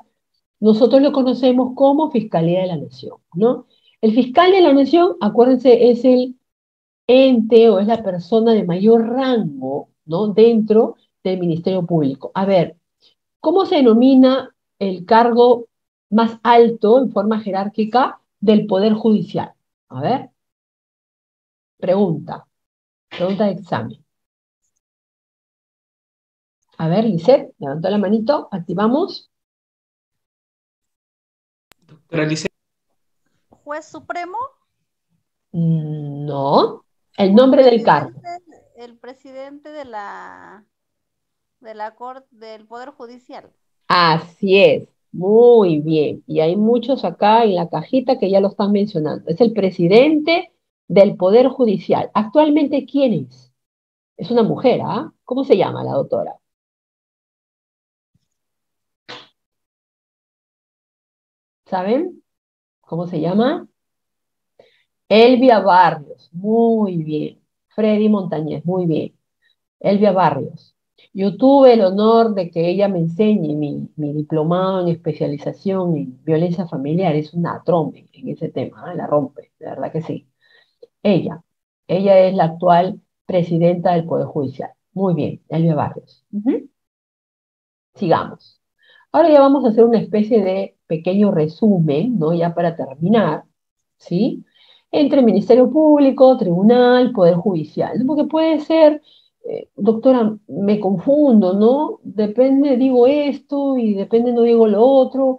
nosotros lo conocemos como Fiscalía de la Nación, ¿no? El fiscal de la Nación, acuérdense, es el ente o es la persona de mayor rango, ¿no? Dentro del Ministerio Público. A ver, ¿cómo se denomina el cargo más alto en forma jerárquica del Poder Judicial? A ver, pregunta de examen. A ver, Lisette, levantó la manito, activamos. Doctora Lisette. ¿Juez supremo? No, el nombre del cargo. El presidente de la Corte del Poder Judicial. Así es, muy bien. Y hay muchos acá en la cajita que ya lo están mencionando. Es el presidente del Poder Judicial. Actualmente, ¿quién es? Es una mujer, ¿ah? ¿Cómo se llama la doctora? ¿Saben cómo se llama? Elvia Barrios, muy bien. Freddy Montañez, muy bien. Elvia Barrios. Yo tuve el honor de que ella me enseñe mi diplomado en especialización en violencia familiar. Es una trompe en ese tema, ¿eh? La rompe, de verdad que sí. Ella es la actual presidenta del Poder Judicial. Muy bien, Elvia Barrios. Sigamos. Ahora ya vamos a hacer una especie de pequeño resumen, ¿no? Ya para terminar, ¿sí? Entre Ministerio Público, Tribunal, Poder Judicial. Porque puede ser, doctora, me confundo, ¿no? Depende, digo esto y depende, no digo lo otro.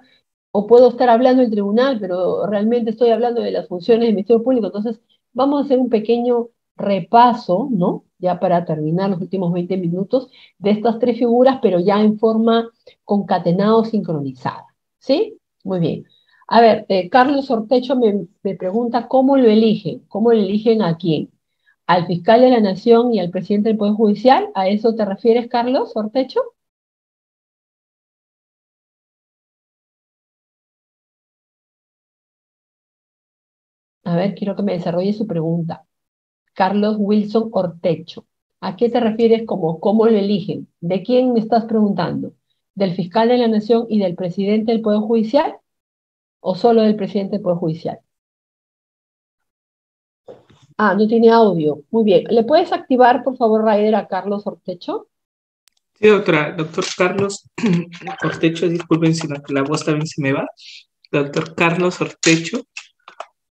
O puedo estar hablando del tribunal, pero realmente estoy hablando de las funciones del Ministerio Público. Entonces, vamos a hacer un pequeño repaso, ¿no? Ya para terminar los últimos 20 minutos de estas tres figuras, pero ya en forma concatenada o sincronizada. ¿Sí? Muy bien. A ver, Carlos Ortecho me pregunta cómo lo eligen a quién, al fiscal de la Nación y al presidente del Poder Judicial. ¿A eso te refieres, Carlos Ortecho? A ver, quiero que me desarrolle su pregunta. Carlos Wilson Ortecho. ¿A qué te refieres como cómo lo eligen? ¿De quién me estás preguntando? ¿Del fiscal de la Nación y del presidente del Poder Judicial? ¿O solo del presidente del Poder Judicial? No tiene audio. Muy bien. ¿Le puedes activar, por favor, Raider, a Carlos Ortecho? Sí, doctora. Doctor Carlos Ortecho, disculpen si la voz también se me va. Doctor Carlos Ortecho.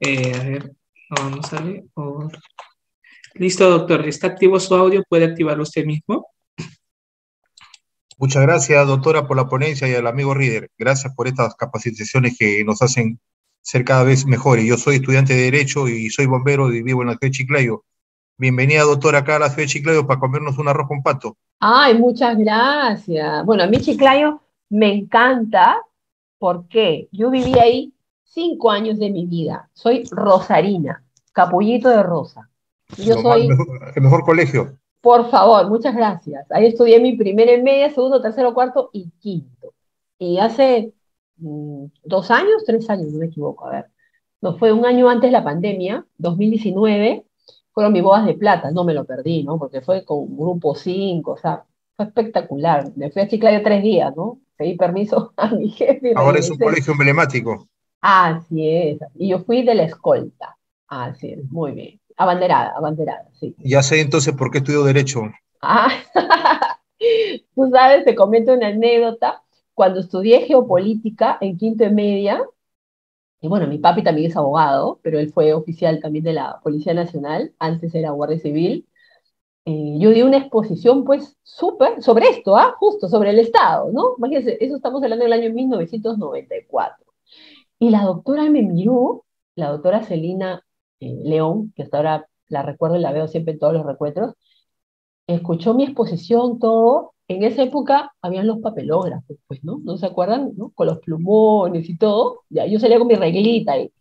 A ver, no sale. Listo, doctor. ¿Está activo su audio? ¿Puede activarlo usted mismo? Muchas gracias, doctora, por la ponencia y al amigo Reader. Gracias por estas capacitaciones que nos hacen ser cada vez mejores. Yo soy estudiante de Derecho y soy bombero y vivo en la ciudad de Chiclayo. Bienvenida, doctora, acá a la ciudad de Chiclayo para comernos un arroz con pato. Ay, muchas gracias. Bueno, a mí Chiclayo me encanta porque yo viví ahí 5 años de mi vida. Soy rosarina, capullito de rosa. Yo soy... El mejor colegio. Por favor, muchas gracias. Ahí estudié mi primera en media, segundo, tercero, cuarto y quinto. Y hace 2 años, 3 años, no me equivoco, a ver. No, fue un año antes de la pandemia, 2019, fueron mis bodas de plata, no me lo perdí, ¿no? Porque fue con grupo 5, o sea, fue espectacular. Me fui a Chiclayo 3 días, ¿no? Pedí permiso a mi jefe y Ahora es un regresé. colegio emblemático. Así es, y yo fui de la escolta. Así es, muy bien. Abanderada, sí. Ya sé entonces por qué estudio Derecho. Ah, tú sabes, te comento una anécdota. Cuando estudié geopolítica en quinto de media, y bueno, mi papi también es abogado, pero él fue oficial también de la Policía Nacional, antes era Guardia Civil. Yo di una exposición, pues, súper, sobre esto, justo, sobre el Estado, ¿no? Imagínense, eso estamos hablando del año 1994. Y la doctora me miró, la doctora Celina León, que hasta ahora la recuerdo y la veo siempre en todos los recuentros, escuchó mi exposición, todo. En esa época habían los papelógrafos, pues, ¿no? ¿No se acuerdan? ¿No? Con los plumones y todo. Ya, yo salía con mi reglita y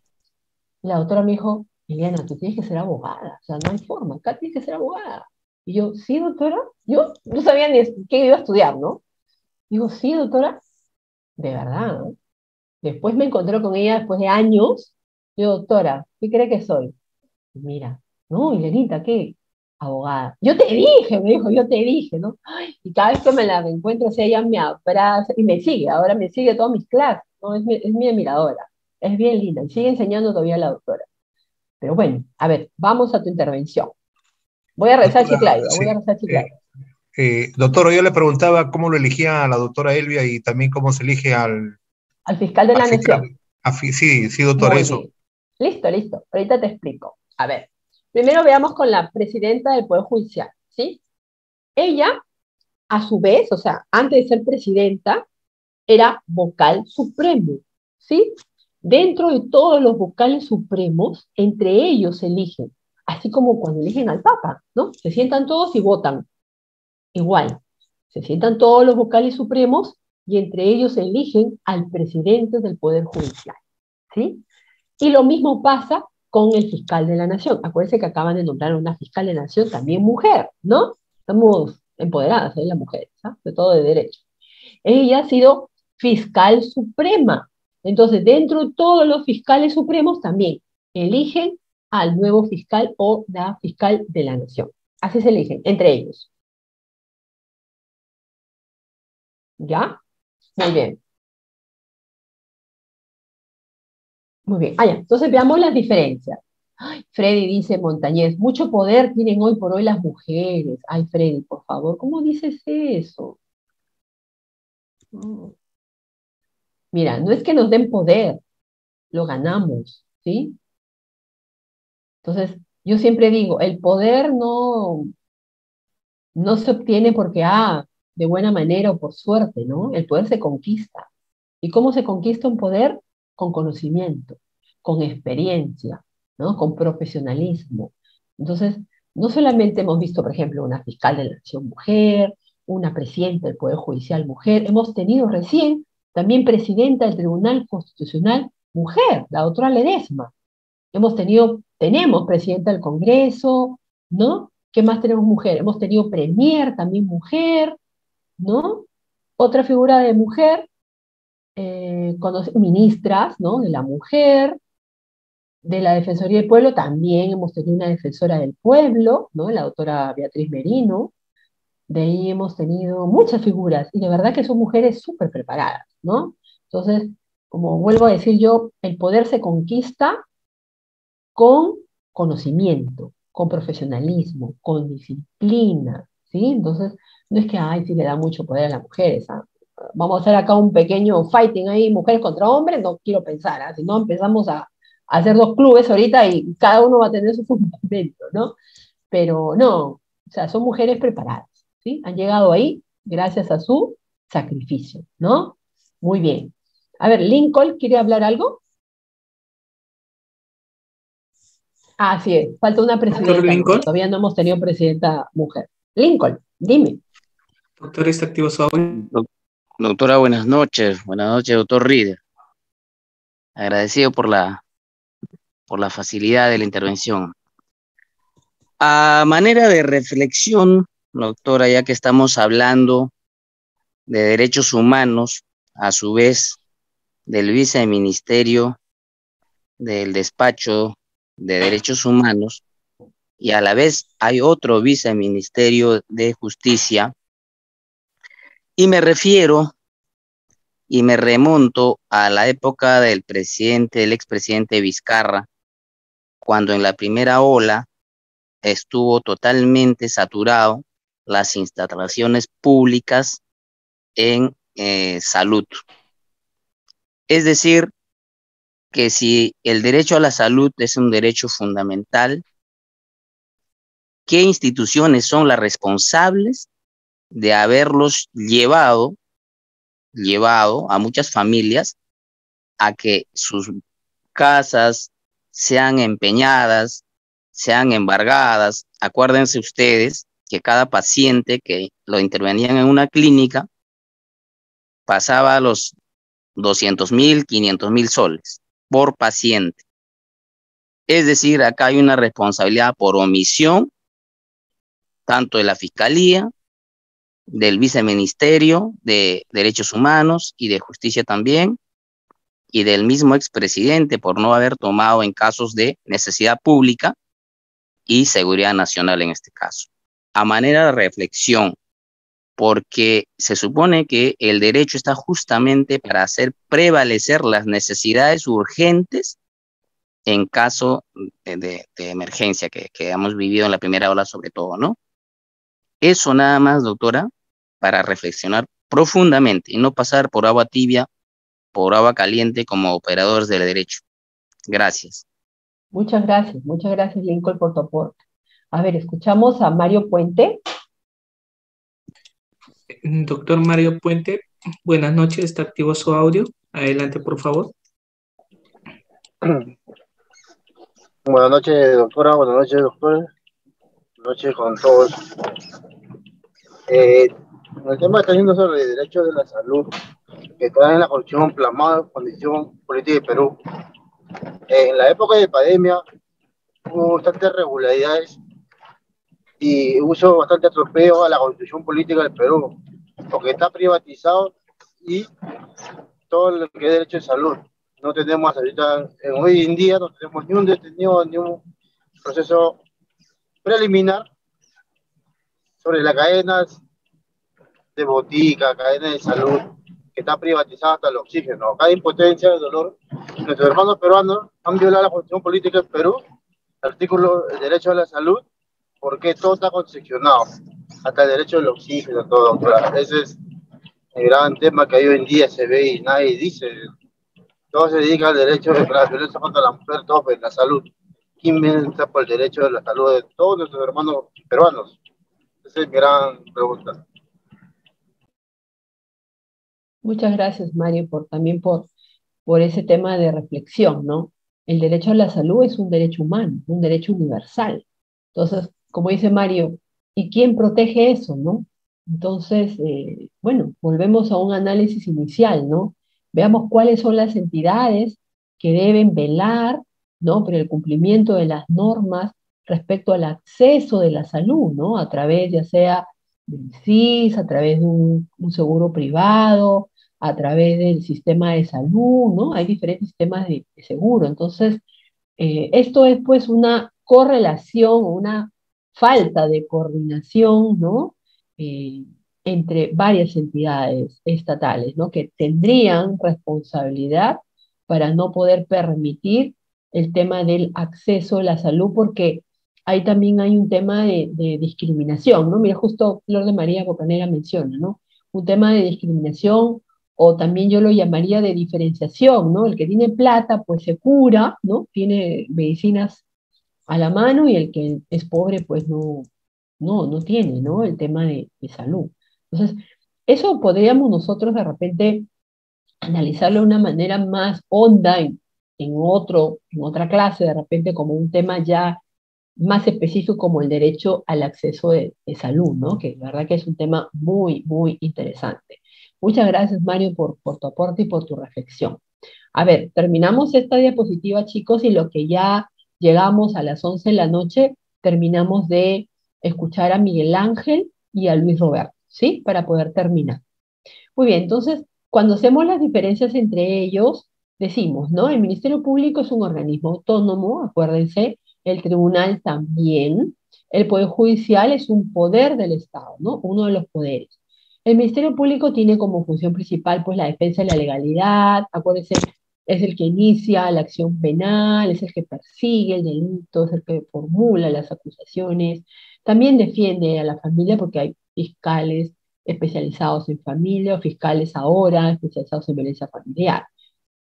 la doctora me dijo, Liliana, tú tienes que ser abogada, o sea, no hay forma, acá tienes que ser abogada. Y yo, sí, doctora, yo no sabía ni qué iba a estudiar, ¿no? Digo, sí, doctora, de verdad, ¿no? Después me encontré con ella después de años. Yo, doctora, ¿qué cree que soy? Mira, no, Ilenita, ¿qué? Abogada. Yo te dije, me dijo, yo te dije, ¿no? Ay, y cada vez que me la encuentro, o sea, ella me abraza y me sigue, ahora me sigue todas mis clases, ¿no? Es mi admiradora, es bien linda, y sigue enseñando todavía la doctora. Pero bueno, a ver, vamos a tu intervención. Voy a rezar Chiclayo, voy a rezar Chiclayo. Doctor, yo le preguntaba cómo lo elegía a la doctora Elvia y también cómo se elige al fiscal de la fiscal. nación. Sí, doctor, Muy eso. bien. Listo, ahorita te explico. A ver, primero veamos con la presidenta del Poder Judicial, ¿sí? Ella, a su vez, o sea, antes de ser presidenta, era vocal supremo, ¿sí? Dentro de todos los vocales supremos, entre ellos se eligen, así como cuando eligen al Papa, ¿no? Se sientan todos y votan. Igual, se sientan todos los vocales supremos y entre ellos se eligen al presidente del Poder Judicial, ¿sí? Y lo mismo pasa con el fiscal de la nación. Acuérdense que acaban de nombrar una fiscal de la nación, también mujer, ¿no? Estamos empoderadas ahí las mujeres, ¿ah? De todo de derecho. Ella ha sido fiscal suprema. Entonces, dentro de todos los fiscales supremos también eligen al nuevo fiscal o la fiscal de la nación. Así se eligen, entre ellos. ¿Ya? Muy bien. Muy bien. Ya. Entonces veamos las diferencias. Ay, Freddy dice Montañez, mucho poder tienen hoy por hoy las mujeres. Ay, Freddy, por favor, ¿cómo dices eso? Mira, no es que nos den poder, lo ganamos, ¿sí? Entonces, yo siempre digo, el poder no se obtiene porque, de buena manera o por suerte, ¿no? El poder se conquista. ¿Y cómo se conquista un poder? Con conocimiento, con experiencia, ¿no? Con profesionalismo. Entonces, no solamente hemos visto, por ejemplo, una fiscal de la nación mujer, una presidenta del Poder Judicial mujer, hemos tenido recién también presidenta del Tribunal Constitucional mujer, la doctora Ledesma. Tenemos presidenta del Congreso, ¿no? ¿Qué más tenemos mujer? Hemos tenido premier también mujer, ¿no? Otra figura de mujer, ministras, ¿no? De la mujer, de la Defensoría del Pueblo también hemos tenido una defensora del pueblo, ¿no? La doctora Beatriz Merino. De ahí hemos tenido muchas figuras, y de verdad que son mujeres súper preparadas, ¿no? Entonces, como vuelvo a decir yo, el poder se conquista con conocimiento, con profesionalismo, con disciplina, ¿sí? Entonces, no es que, sí le da mucho poder a las mujeres, vamos a hacer acá un pequeño fighting ahí, mujeres contra hombres, no quiero pensar, si no empezamos a hacer 2 clubes ahorita y cada uno va a tener su fundamento, ¿no? Pero no, o sea, son mujeres preparadas, ¿sí? Han llegado ahí gracias a su sacrificio, ¿no? Muy bien. A ver, Lincoln, ¿quiere hablar algo? Así es, falta una presidenta. Lincoln. Todavía no hemos tenido presidenta mujer. Lincoln, dime. Doctor, está activo su audio. Doctora, buenas noches, doctor Reader. Agradecido por la facilidad de la intervención. A manera de reflexión, doctora, ya que estamos hablando de derechos humanos, a su vez del viceministerio del despacho de derechos humanos, y a la vez hay otro viceministerio de justicia, y me refiero y me remonto a la época del expresidente Vizcarra, cuando en la primera ola estuvo totalmente saturado las instalaciones públicas en salud. Es decir, que si el derecho a la salud es un derecho fundamental, ¿qué instituciones son las responsables de haberlos llevado a muchas familias a que sus casas sean empeñadas, sean embargadas? Acuérdense ustedes que cada paciente que lo intervenían en una clínica pasaba los 200.000, 500.000 soles por paciente. Es decir, acá hay una responsabilidad por omisión, tanto de la Fiscalía, del Viceministerio de Derechos Humanos y de Justicia también, y del mismo expresidente por no haber tomado en casos de necesidad pública y seguridad nacional en este caso. A manera de reflexión, porque se supone que el derecho está justamente para hacer prevalecer las necesidades urgentes en caso de emergencia que hemos vivido en la primera ola sobre todo, ¿no? Eso nada más, doctora, para reflexionar profundamente y no pasar por agua tibia, por agua caliente como operadores del derecho. Gracias. Muchas gracias, Lincoln, por tu aporte. A ver, escuchamos a Mario Puente. Doctor Mario Puente, buenas noches, está activo su audio. Adelante, por favor. Buenas noches, doctora, buenas noches, doctor. Buenas noches con todos. El tema está yendo sobre el derecho de la salud, que está en la Constitución plasmada, Constitución Política de Perú. En la época de pandemia hubo bastantes irregularidades y hubo bastante atropello a la Constitución Política del Perú, porque está privatizado y todo lo que es derecho de salud. No tenemos ahorita, hoy en día no tenemos ni un detenido, ni un proceso preliminar sobre las cadenas de botica, cadenas de salud, que está privatizada hasta el oxígeno. Acá hay impotencia, dolor. Nuestros hermanos peruanos han violado la Constitución Política de Perú, el artículo del derecho a la salud, porque todo está concesionado, hasta el derecho al oxígeno, todo. Ese es el gran tema que hoy en día se ve y nadie dice. Todo se dedica al derecho de la violencia contra la mujer, todo en la salud. ¿Quién está por el derecho de la salud de todos nuestros hermanos peruanos? Esa es mi gran pregunta. Muchas gracias, Mario, también por ese tema de reflexión, ¿no? El derecho a la salud es un derecho humano, un derecho universal. Entonces, como dice Mario, ¿y quién protege eso, no? Entonces, bueno, volvemos a un análisis inicial, ¿no? Veamos cuáles son las entidades que deben velar, ¿no?, por el cumplimiento de las normas respecto al acceso de la salud, ¿no? A través, ya sea del SIS, a través de un seguro privado, a través del sistema de salud, ¿no? Hay diferentes sistemas de seguro. Entonces, esto es pues una correlación, una falta de coordinación, ¿no?, entre varias entidades estatales, ¿no?, que tendrían responsabilidad para no poder permitir el tema del acceso a la salud, porque ahí también hay un tema de discriminación, ¿no? Mira, justo Flor de María Bocanera menciona, ¿no?, un tema de discriminación, o también yo lo llamaría de diferenciación, ¿no? El que tiene plata, pues se cura, ¿no? Tiene medicinas a la mano, y el que es pobre, pues no tiene, ¿no?, el tema de salud. Entonces, eso podríamos nosotros de repente analizarlo de una manera más honda en otra clase, de repente como un tema ya más específico, como el derecho al acceso de salud, ¿no?, que la verdad que es un tema muy, muy interesante. Muchas gracias, Mario, por tu aporte y por tu reflexión. A ver, terminamos esta diapositiva, chicos, y lo que ya llegamos a las 11 de la noche, terminamos de escuchar a Miguel Ángel y a Luis Roberto, ¿sí? Para poder terminar. Muy bien, entonces, cuando hacemos las diferencias entre ellos, decimos, ¿no? El Ministerio Público es un organismo autónomo, acuérdense, el tribunal también, el Poder Judicial es un poder del Estado, ¿no? Uno de los poderes. El Ministerio Público tiene como función principal, pues, la defensa de la legalidad, acuérdense, es el que inicia la acción penal, es el que persigue el delito, es el que formula las acusaciones, también defiende a la familia porque hay fiscales especializados en familia, o fiscales ahora especializados en violencia familiar.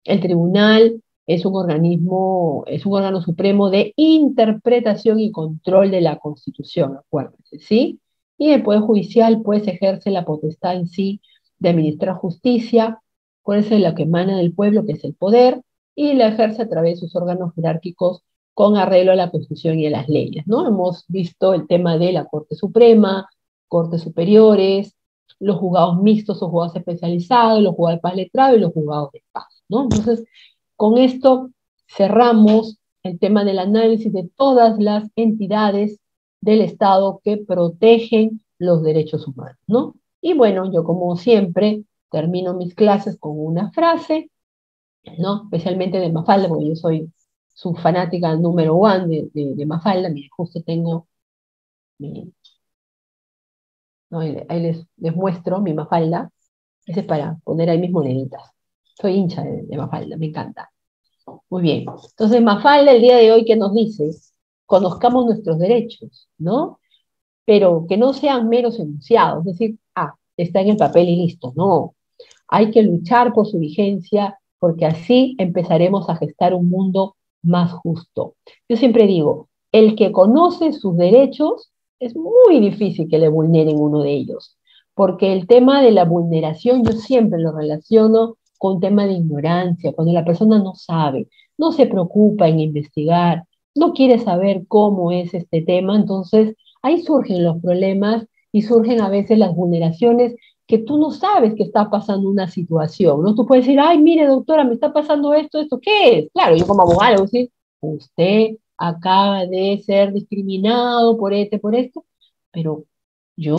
El tribunal es un organismo, es un órgano supremo de interpretación y control de la Constitución, acuérdense, ¿sí? Y el Poder Judicial, pues, ejerce la potestad en sí de administrar justicia, acuérdense, la que emana del pueblo, que es el poder, y la ejerce a través de sus órganos jerárquicos con arreglo a la Constitución y a las leyes, ¿no? Hemos visto el tema de la Corte Suprema, Cortes Superiores, los juzgados mixtos o juzgados especializados, los juzgados de paz letrado y los juzgados de paz, ¿no? Entonces, con esto cerramos el tema del análisis de todas las entidades del Estado que protegen los derechos humanos, ¿no? Y bueno, yo como siempre termino mis clases con una frase, ¿no? Especialmente de Mafalda, porque yo soy su fanática número 1 de Mafalda. Miren, justo tengo no, ahí les muestro mi Mafalda. Ese es para poner ahí mis moneditas. Soy hincha de Mafalda, me encanta. Muy bien. Entonces, Mafalda el día de hoy, ¿qué nos dice? Conozcamos nuestros derechos, ¿no? Pero que no sean meros enunciados, es decir, está en el papel y listo. No. Hay que luchar por su vigencia, porque así empezaremos a gestar un mundo más justo. Yo siempre digo, el que conoce sus derechos, es muy difícil que le vulneren uno de ellos, porque el tema de la vulneración yo siempre lo relaciono con un tema de ignorancia, cuando la persona no sabe, no se preocupa en investigar, no quiere saber cómo es este tema, entonces ahí surgen los problemas y surgen a veces las vulneraciones que tú no sabes que está pasando una situación, ¿no? Tú puedes decir, ay, mire, doctora, me está pasando esto, ¿qué es? Claro, yo como abogada le voy a decir, usted acaba de ser discriminado por esto, pero yo,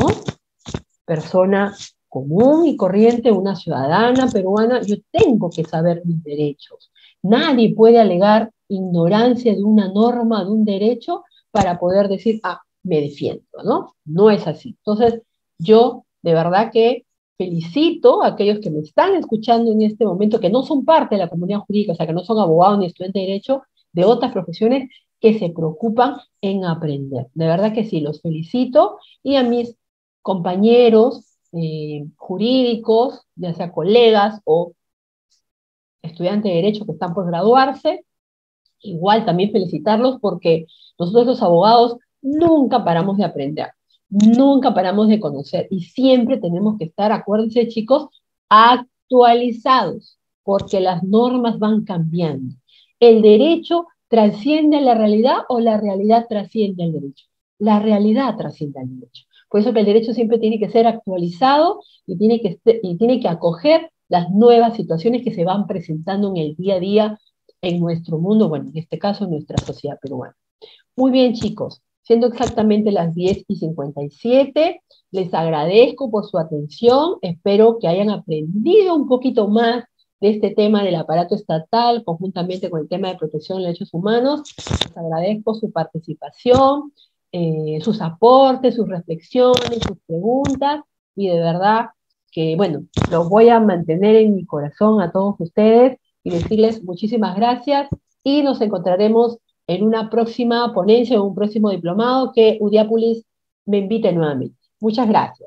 persona común y corriente, una ciudadana peruana, yo tengo que saber mis derechos. Nadie puede alegar ignorancia de una norma, de un derecho, para poder decir, me defiendo, ¿no? No es así. Entonces, yo de verdad que felicito a aquellos que me están escuchando en este momento, que no son parte de la comunidad jurídica, o sea, que no son abogados ni estudiantes de derecho, de otras profesiones, que se preocupan en aprender. De verdad que sí, los felicito, y a mis compañeros jurídicos, ya sea colegas o estudiantes de derecho que están por graduarse, igual también felicitarlos, porque nosotros los abogados nunca paramos de aprender, nunca paramos de conocer, y siempre tenemos que estar, acuérdense chicos, actualizados, porque las normas van cambiando. El derecho trasciende a la realidad, o la realidad trasciende al derecho. La realidad trasciende al derecho. Por eso que el derecho siempre tiene que ser actualizado y tiene que acoger las nuevas situaciones que se van presentando en el día a día en nuestro mundo, bueno, en este caso en nuestra sociedad peruana. Muy bien, chicos, siendo exactamente las 10:57, les agradezco por su atención, espero que hayan aprendido un poquito más de este tema del aparato estatal, conjuntamente con el tema de protección de derechos humanos. Les agradezco su participación, sus aportes, sus reflexiones, sus preguntas, y de verdad que, bueno, los voy a mantener en mi corazón a todos ustedes, y decirles muchísimas gracias, y nos encontraremos en una próxima ponencia o un próximo diplomado que Udiápolis me invite nuevamente. Muchas gracias.